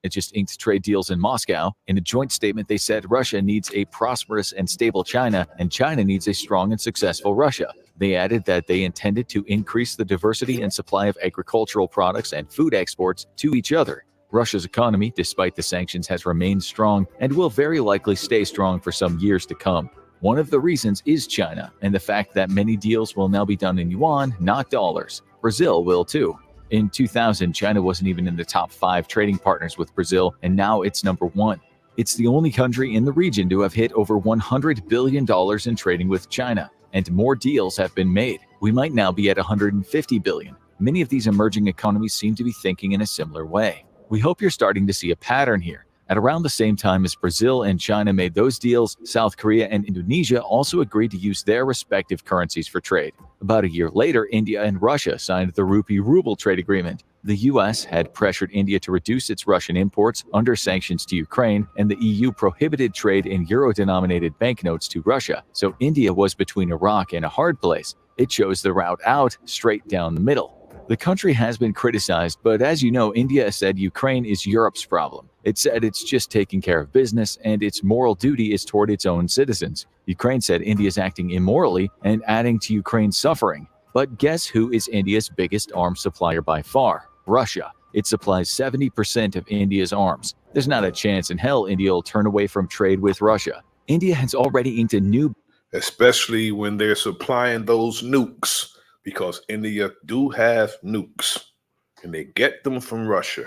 It just inked trade deals in Moscow. In a joint statement, they said Russia needs a prosperous and stable China, and China needs a strong and successful Russia. They added that they intended to increase the diversity and supply of agricultural products and food exports to each other. Russia's economy, despite the sanctions, has remained strong and will very likely stay strong for some years to come. One of the reasons is China, and the fact that many deals will now be done in yuan, not dollars. Brazil will too. In 2000, China wasn't even in the top 5 trading partners with Brazil, and now it's number 1. It's the only country in the region to have hit over $100 billion in trading with China, and more deals have been made. We might now be at $150 billion. Many of these emerging economies seem to be thinking in a similar way. We hope you're starting to see a pattern here. At around the same time as Brazil and China made those deals, South Korea and Indonesia also agreed to use their respective currencies for trade. About a year later, India and Russia signed the rupee-ruble trade agreement. The US had pressured India to reduce its Russian imports under sanctions to Ukraine, and the EU prohibited trade in euro-denominated banknotes to Russia. So India was between a rock and a hard place. It chose the route out, straight down the middle. The country has been criticized, but as you know, India said Ukraine is Europe's problem. It said it's just taking care of business, and its moral duty is toward its own citizens. Ukraine said India is acting immorally and adding to Ukraine's suffering. But guess who is India's biggest arms supplier by far? Russia. It supplies 70% of India's arms. There's not a chance in hell India will turn away from trade with Russia. India has already inked a new... Especially when they're supplying those nukes, because India do have nukes, and they get them from Russia.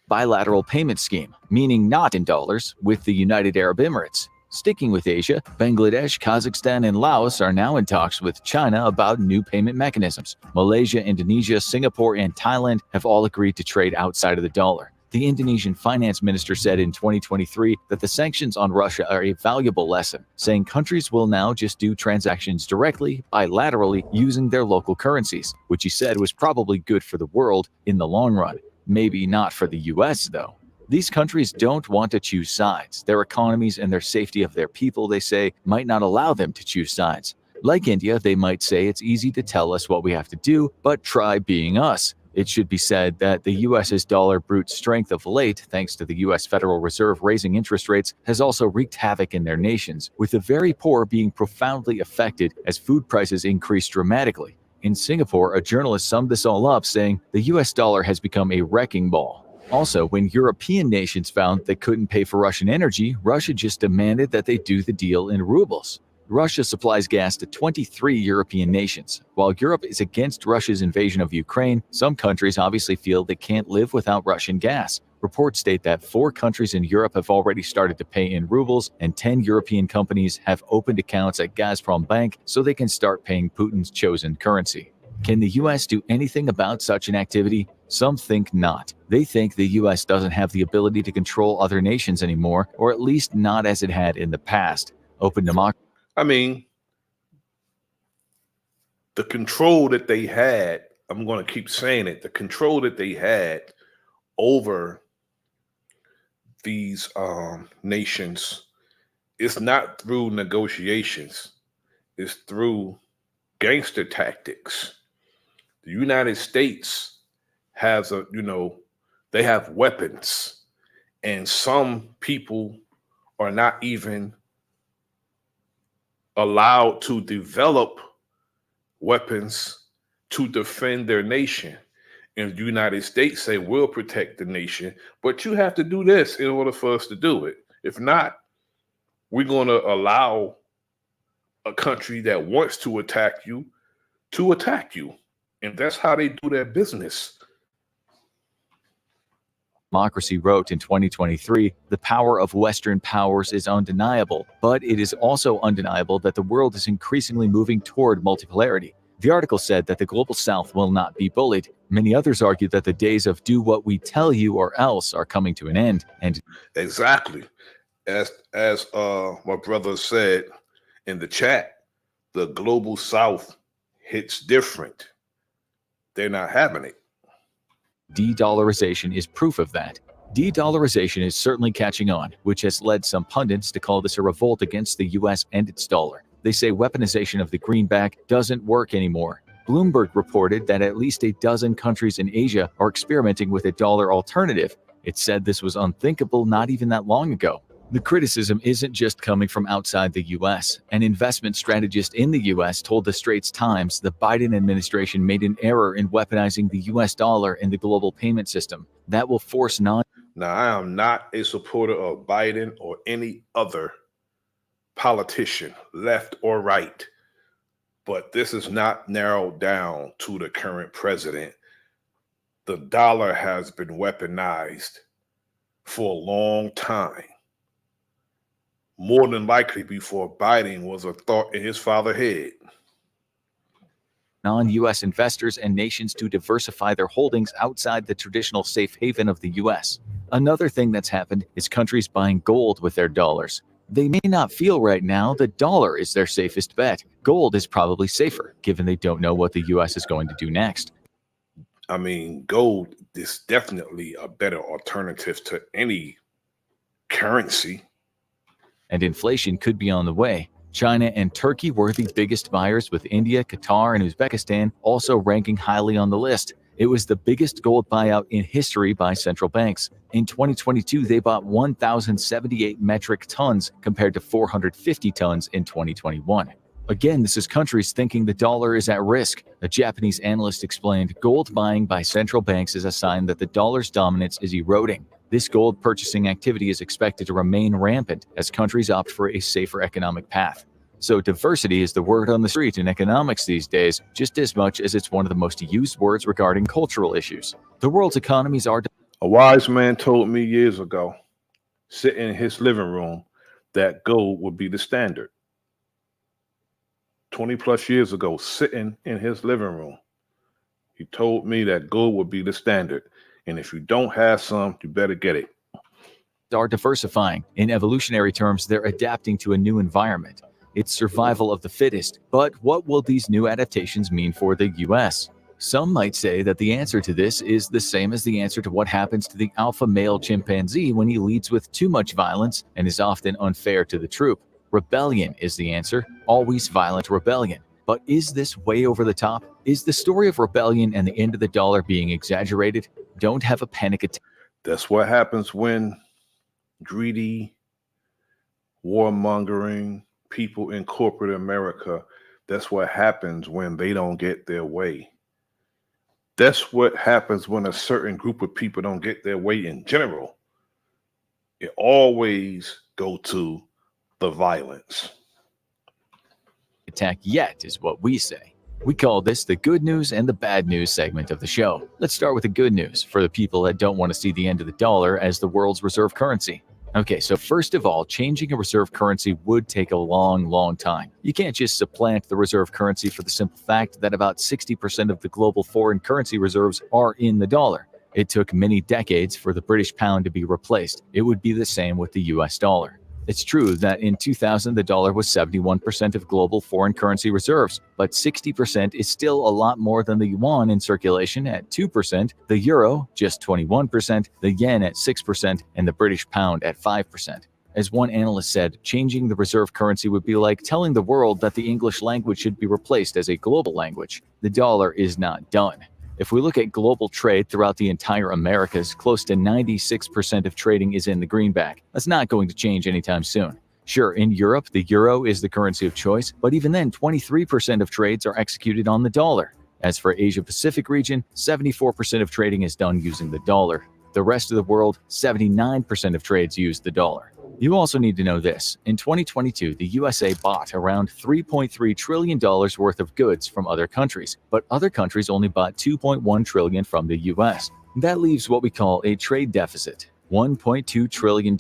Bilateral payment scheme, meaning not in dollars, with the United Arab Emirates. Sticking with Asia, Bangladesh, Kazakhstan, and Laos are now in talks with China about new payment mechanisms. Malaysia, Indonesia, Singapore, and Thailand have all agreed to trade outside of the dollar. The Indonesian finance minister said in 2023 that the sanctions on Russia are a valuable lesson, saying countries will now just do transactions directly, bilaterally, using their local currencies, which he said was probably good for the world in the long run. Maybe not for the US, though. These countries don't want to choose sides. Their economies and their safety of their people, they say, might not allow them to choose sides. Like India, they might say it's easy to tell us what we have to do, but try being us. It should be said that the US's dollar brute strength of late, thanks to the US Federal Reserve raising interest rates, has also wreaked havoc in their nations, with the very poor being profoundly affected as food prices increase dramatically. In Singapore, a journalist summed this all up, saying the US dollar has become a wrecking ball. Also, when European nations found they couldn't pay for Russian energy, Russia just demanded that they do the deal in rubles. Russia supplies gas to 23 European nations. While Europe is against Russia's invasion of Ukraine, some countries obviously feel they can't live without Russian gas. Reports state that 4 countries in Europe have already started to pay in rubles, and 10 European companies have opened accounts at Gazprom Bank so they can start paying Putin's chosen currency. Can the US do anything about such an activity? Some think not. They think the US doesn't have the ability to control other nations anymore, or at least not as it had in the past. Open democracy. I mean, the control that they had, I'm going to keep saying it, the control that they had over these nations is not through negotiations, it's through gangster tactics. The United States has they have weapons, and some people are not even allowed to develop weapons to defend their nation. And the United States say, we'll protect the nation, but you have to do this in order for us to do it. If not, we're going to allow a country that wants to attack you to attack you. And that's how they do their business. Democracy wrote in 2023, the power of Western powers is undeniable, but it is also undeniable that the world is increasingly moving toward multipolarity. The article said that the global south will not be bullied. Many others argue that the days of do what we tell you or else are coming to an end. And exactly, as my brother said in the chat, the global south hits different. They're not having it. De-dollarization is proof of that. De-dollarization is certainly catching on, which has led some pundits to call this a revolt against the US and its dollar. They say weaponization of the greenback doesn't work anymore. Bloomberg reported that at least a dozen countries in Asia are experimenting with a dollar alternative. It said this was unthinkable not even that long ago. The criticism isn't just coming from outside the US. An investment strategist in the US told the Straits Times the Biden administration made an error in weaponizing the US dollar in the global payment system. That will force Now, I am not a supporter of Biden or any other politician, left or right, but this is not narrowed down to the current president. The dollar has been weaponized for a long time. More than likely before Biden was a thought in his father's head. Non-US investors and nations to diversify their holdings outside the traditional safe haven of the US. Another thing that's happened is countries buying gold with their dollars. They may not feel right now the dollar is their safest bet. Gold is probably safer, given they don't know what the US is going to do next. I mean, gold is definitely a better alternative to any currency. And inflation could be on the way. China and Turkey were the biggest buyers, with India, Qatar, and Uzbekistan also ranking highly on the list. It was the biggest gold buyout in history by central banks. In 2022, they bought 1,078 metric tons compared to 450 tons in 2021. Again, this is countries thinking the dollar is at risk. A Japanese analyst explained gold buying by central banks is a sign that the dollar's dominance is eroding. This gold purchasing activity is expected to remain rampant as countries opt for a safer economic path. So diversity is the word on the street in economics these days, just as much as it's one of the most used words regarding cultural issues. The world's economies are... A wise man told me years ago, sitting in his living room, that gold would be the standard. 20 plus years ago, sitting in his living room, he told me that gold would be the standard. And if you don't have some, you better get it. Are diversifying. In evolutionary terms, they're adapting to a new environment. It's survival of the fittest. But what will these new adaptations mean for the US? Some might say that the answer to this is the same as the answer to what happens to the alpha male chimpanzee when he leads with too much violence and is often unfair to the troop. Rebellion is the answer, always violent rebellion. But is this way over the top? Is the story of rebellion and the end of the dollar being exaggerated? Don't have a panic attack. That's what happens when greedy, warmongering people in corporate America, that's what happens when they don't get their way. That's what happens when a certain group of people don't get their way in general. It always go to the violence. attack yet, is what we say. We call this the good news and the bad news segment of the show. Let's start with the good news for the people that don't want to see the end of the dollar as the world's reserve currency. Okay, so first of all, changing a reserve currency would take a long time. You can't just supplant the reserve currency for the simple fact that about 60% of the global foreign currency reserves are in the dollar. It took many decades for the British pound to be replaced. It would be the same with the US dollar. It's true that in 2000 the dollar was 71% of global foreign currency reserves, but 60% is still a lot more than the yuan in circulation at 2%, the euro just 21%, the yen at 6%, and the British pound at 5%. As one analyst said, changing the reserve currency would be like telling the world that the English language should be replaced as a global language. The dollar is not done. If we look at global trade throughout the entire Americas, close to 96% of trading is in the greenback. That's not going to change anytime soon. Sure, in Europe, the euro is the currency of choice, but even then, 23% of trades are executed on the dollar. As for Asia-Pacific region, 74% of trading is done using the dollar. The rest of the world, 79% of trades use the dollar. You also need to know this. In 2022, the USA bought around $3.3 trillion worth of goods from other countries, but other countries only bought $2.1 trillion from the US. That leaves what we call a trade deficit, $1.2 trillion,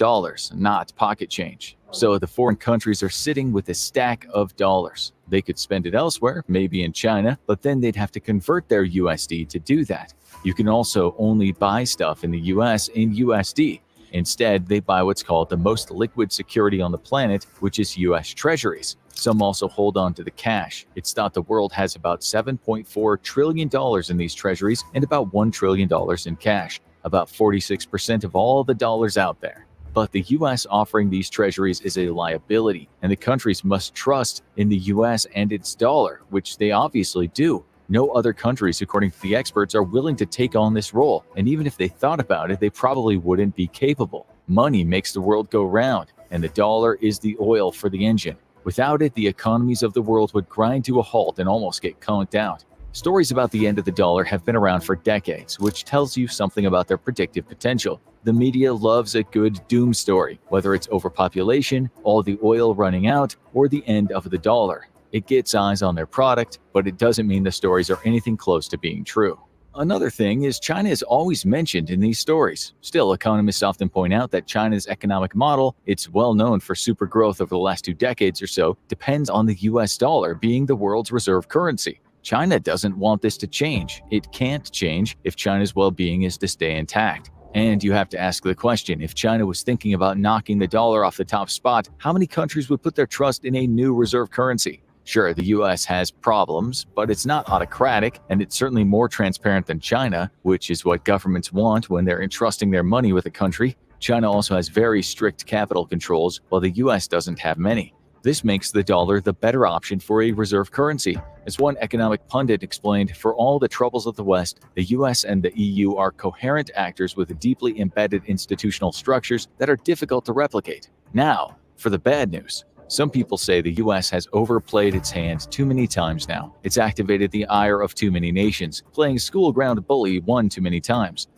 not pocket change. So the foreign countries are sitting with a stack of dollars. They could spend it elsewhere, maybe in China, but then they'd have to convert their USD to do that. You can also only buy stuff in the US in USD. Instead, they buy what's called the most liquid security on the planet, which is US Treasuries. Some also hold on to the cash. It's thought the world has about $7.4 trillion in these treasuries and about $1 trillion in cash, about 46% of all the dollars out there. But the US offering these treasuries is a liability, and the countries must trust in the US and its dollar, which they obviously do. No other countries, according to the experts, are willing to take on this role, and even if they thought about it, they probably wouldn't be capable. Money makes the world go round, and the dollar is the oil for the engine. Without it, the economies of the world would grind to a halt and almost get conked out. Stories about the end of the dollar have been around for decades, which tells you something about their predictive potential. The media loves a good doom story, whether it's overpopulation, all the oil running out, or the end of the dollar. It gets eyes on their product, but it doesn't mean the stories are anything close to being true. Another thing is China is always mentioned in these stories. Still, economists often point out that China's economic model, it's well known for super growth over the last 2 decades or so, depends on the US dollar being the world's reserve currency. China doesn't want this to change. It can't change if China's well-being is to stay intact. And you have to ask the question, if China was thinking about knocking the dollar off the top spot, how many countries would put their trust in a new reserve currency? Sure, the US has problems, but it's not autocratic, and it's certainly more transparent than China, which is what governments want when they're entrusting their money with a country. China also has very strict capital controls, while the US doesn't have many. This makes the dollar the better option for a reserve currency. As one economic pundit explained, for all the troubles of the West, the US and the EU are coherent actors with deeply embedded institutional structures that are difficult to replicate. Now, for the bad news. Some people say the US has overplayed its hand too many times now. It's activated the ire of too many nations, playing school ground bully one too many times.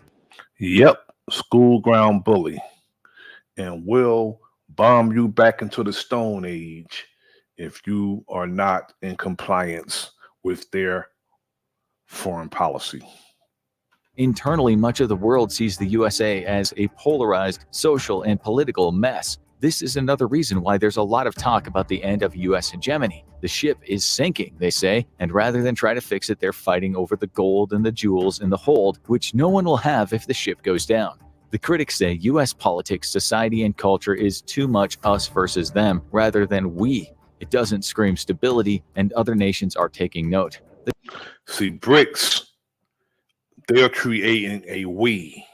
Yep, school ground bully. And will bomb you back into the Stone Age if you are not in compliance with their foreign policy. Internally, much of the world sees the USA as a polarized social and political mess. This is another reason why there's a lot of talk about the end of US hegemony. The ship is sinking, they say, and rather than try to fix it, they're fighting over the gold and the jewels in the hold, which no one will have if the ship goes down. The critics say US politics, society, and culture is too much us versus them rather than we. It doesn't scream stability, and other nations are taking note. See, BRICS, they're creating a we,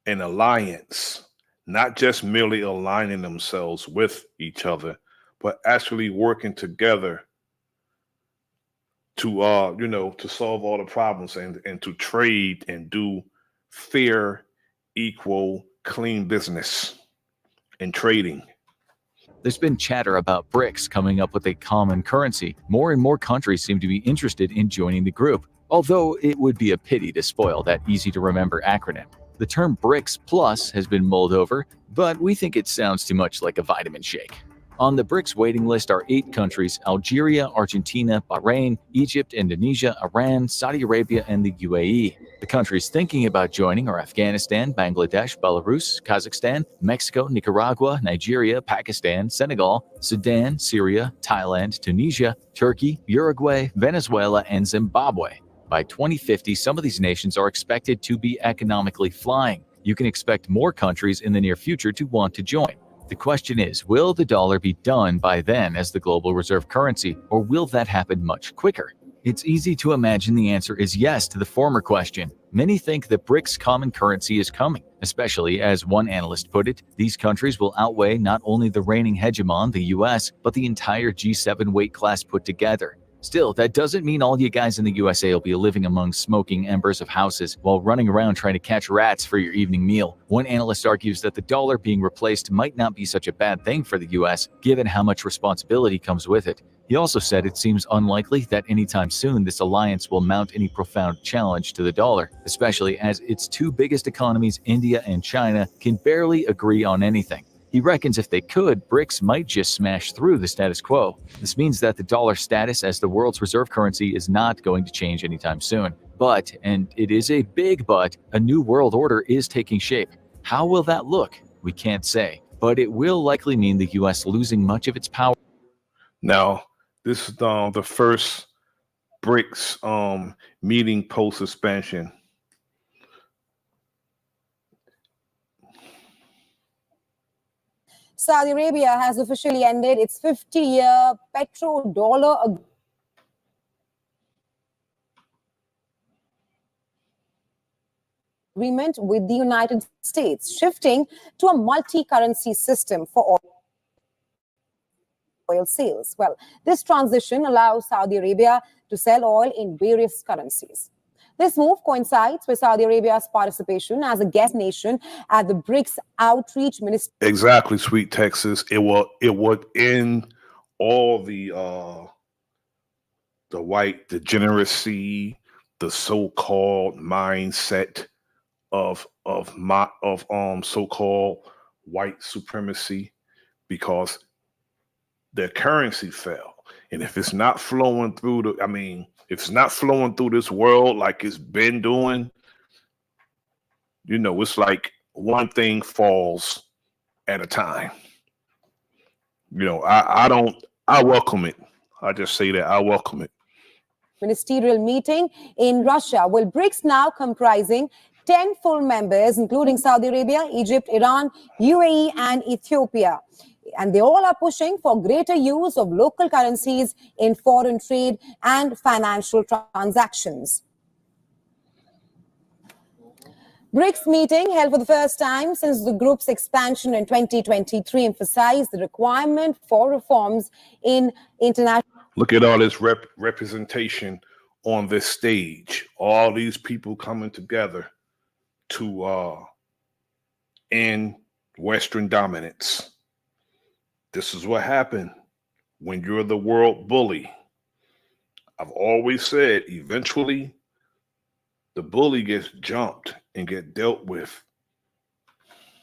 an alliance, not just merely aligning themselves with each other, but actually working together to to solve all the problems and to trade and do fair, equal, clean business and trading. There's been chatter about BRICS coming up with a common currency. More and more countries seem to be interested in joining the group, although it would be a pity to spoil that easy-to-remember acronym. The term BRICS Plus has been mulled over, but we think it sounds too much like a vitamin shake. On the BRICS waiting list are 8 countries: Algeria, Argentina, Bahrain, Egypt, Indonesia, Iran, Saudi Arabia, and the UAE. The countries thinking about joining are Afghanistan, Bangladesh, Belarus, Kazakhstan, Mexico, Nicaragua, Nigeria, Pakistan, Senegal, Sudan, Syria, Thailand, Tunisia, Turkey, Uruguay, Venezuela, and Zimbabwe. By 2050, some of these nations are expected to be economically flying. You can expect more countries in the near future to want to join. The question is, will the dollar be done by then as the global reserve currency, or will that happen much quicker? It's easy to imagine the answer is yes to the former question. Many think the BRICS common currency is coming, especially as one analyst put it, these countries will outweigh not only the reigning hegemon, the US, but the entire G7 weight class put together. Still, that doesn't mean all you guys in the USA will be living among smoking embers of houses while running around trying to catch rats for your evening meal. One analyst argues that the dollar being replaced might not be such a bad thing for the US, given how much responsibility comes with it. He also said it seems unlikely that anytime soon this alliance will mount any profound challenge to the dollar, especially as its 2 biggest economies, India and China, can barely agree on anything. He reckons if they could, BRICS might just smash through the status quo. This means that the dollar status as the world's reserve currency is not going to change anytime soon. But, and it is a big but, a new world order is taking shape. How will that look? We can't say, but it will likely mean the US losing much of its power. Now, this is the first BRICS meeting post-suspension. Saudi Arabia has officially ended its 50-year petrodollar agreement with the United States, shifting to a multi-currency system for oil sales. Well, this transition allows Saudi Arabia to sell oil in various currencies. This move coincides with Saudi Arabia's participation as a guest nation at the BRICS Outreach Ministry. Exactly, Sweet Texas. It would end all the white degeneracy, the so-called mindset of so-called white supremacy, because their currency fell. And if it's not flowing through if it's not flowing through this world like it's been doing, it's like one thing falls at a time. I welcome it. I just say that I welcome it. Ministerial meeting in Russia. Well, BRICS now comprising 10 full members, including Saudi Arabia, Egypt, Iran, UAE, and Ethiopia. And they all are pushing for greater use of local currencies in foreign trade and financial transactions. BRICS meeting held for the first time since the group's expansion in 2023 emphasized the requirement for reforms in international. Look at all this representation on this stage. All these people coming together to end Western dominance. This is what happened when you're the world bully. I've always said, eventually, the bully gets jumped and get dealt with.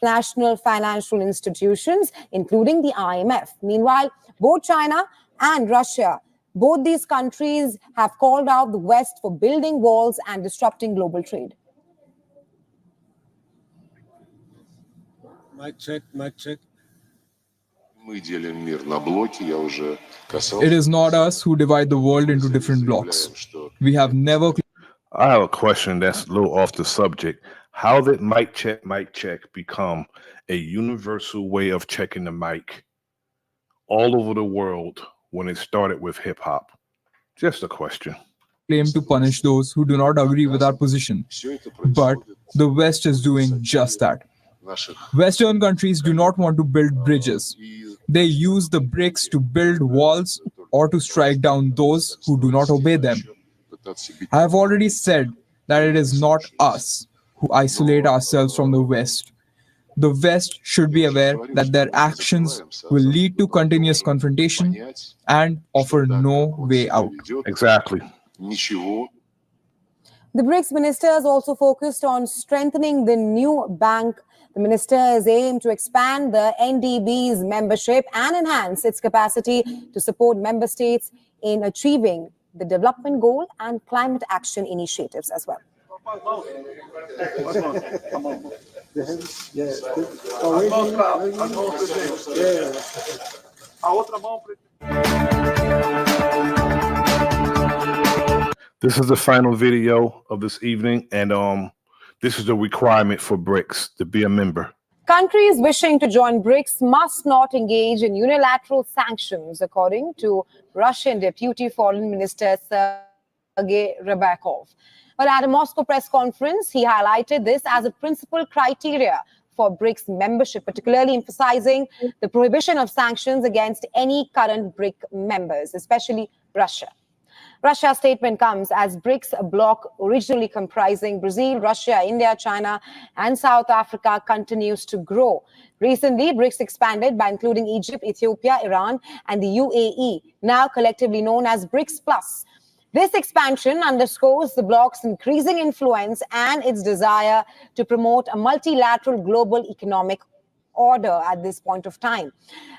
National financial institutions, including the IMF. Meanwhile, both China and Russia, both these countries have called out the West for building walls and disrupting global trade. Mic check, mic check. It is not us who divide the world into different blocks. We have never. I have a question that's a little off the subject. How did mic check become a universal way of checking the mic all over the world when it started with hip hop? Just a question. Claim to punish those who do not agree with our position. But the West is doing just that. Western countries do not want to build bridges. They use the BRICS to build walls or to strike down those who do not obey them. I have already said that it is not us who isolate ourselves from the West. The West should be aware that their actions will lead to continuous confrontation and offer no way out. Exactly. The BRICS ministers also focused on strengthening the new bank. The ministers aim to expand the NDB's membership and enhance its capacity to support member states in achieving the development goal and climate action initiatives as well. This is the final video of this evening, and this is the requirement for BRICS to be a member. Countries wishing to join BRICS must not engage in unilateral sanctions, according to Russian Deputy Foreign Minister Sergei Ryabkov. But at a Moscow press conference, he highlighted this as a principal criteria for BRICS membership, particularly emphasizing the prohibition of sanctions against any current BRIC members, especially Russia. Russia's statement comes as BRICS bloc, originally comprising Brazil, Russia, India, China, and South Africa, continues to grow. Recently, BRICS expanded by including Egypt, Ethiopia, Iran, and the UAE, now collectively known as BRICS Plus. This expansion underscores the bloc's increasing influence and its desire to promote a multilateral global economic order at this point of time.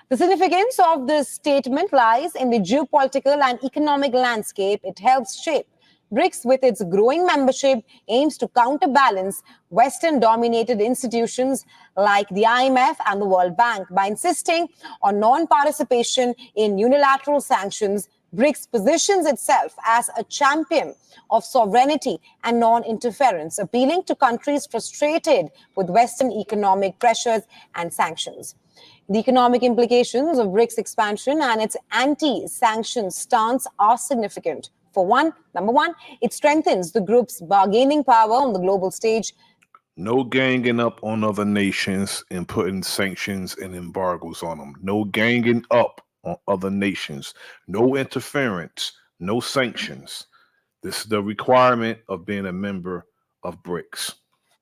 The significance of this statement lies in the geopolitical and economic landscape it helps shape. BRICS, with its growing membership, aims to counterbalance Western-dominated institutions like the IMF and the World Bank. By insisting on non-participation in unilateral sanctions, BRICS positions itself as a champion of sovereignty and non-interference, appealing to countries frustrated with Western economic pressures and sanctions. The economic implications of BRICS expansion and its anti-sanction stance are significant. Number one, it strengthens the group's bargaining power on the global stage. No ganging up on other nations and putting sanctions and embargoes on them. No ganging up on other nations. No interference. No sanctions. This is the requirement of being a member of BRICS,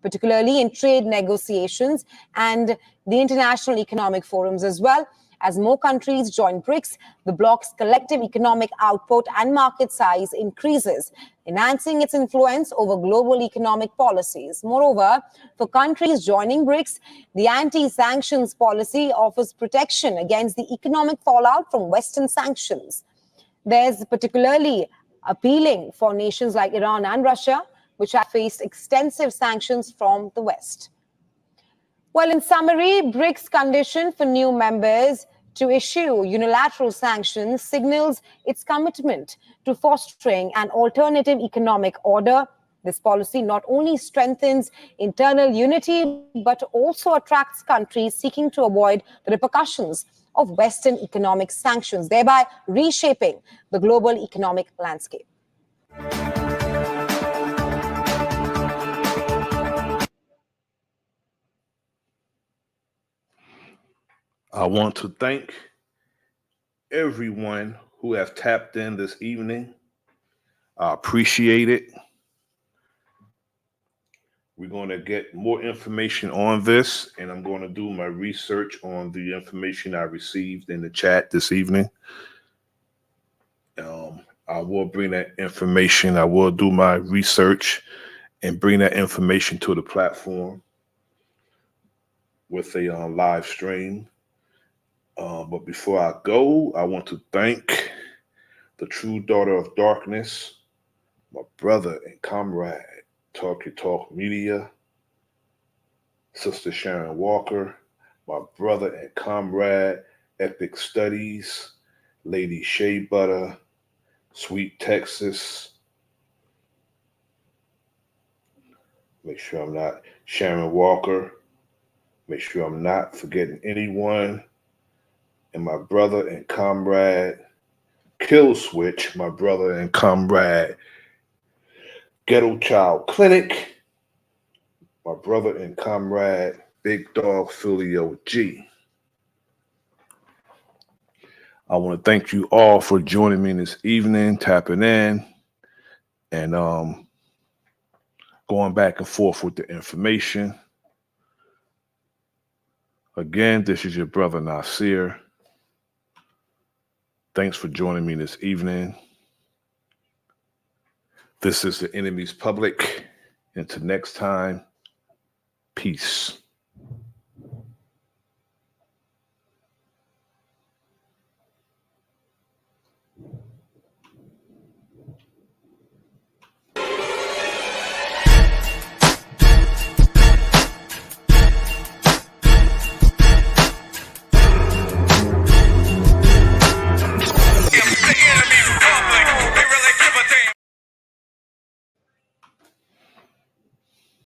particularly in trade negotiations and the international economic forums as well. As more countries join BRICS, the bloc's collective economic output and market size increases, enhancing its influence over global economic policies. Moreover, for countries joining BRICS, the anti-sanctions policy offers protection against the economic fallout from Western sanctions. There's particularly appealing for nations like Iran and Russia, which have faced extensive sanctions from the West. Well, in summary, BRICS' condition for new members to issue unilateral sanctions signals its commitment to fostering an alternative economic order. This policy not only strengthens internal unity, but also attracts countries seeking to avoid the repercussions of Western economic sanctions, thereby reshaping the global economic landscape. I want to thank everyone who have tapped in this evening. I appreciate it. We're going to get more information on this, and I'm going to do my research on the information I received in the chat this evening. I will bring that information. I will do my research and bring that information to the platform with a live stream. But before I go, I want to thank the true daughter of darkness, my brother and comrade, Talk Your Talk Media, Sister Sharon Walker, my brother and comrade, Epic Studies, Lady Shea Butter, Sweet Texas. Make sure I'm not Sharon Walker. Make sure I'm not forgetting anyone. And my brother and comrade, Kill Switch, my brother and comrade, Ghetto Child Clinic, my brother and comrade, Big Dog Filio G. I want to thank you all for joining me this evening, tapping in, and going back and forth with the information. Again, this is your brother Nasir. Thanks for joining me this evening. This is the enemy's public. Until next time, peace.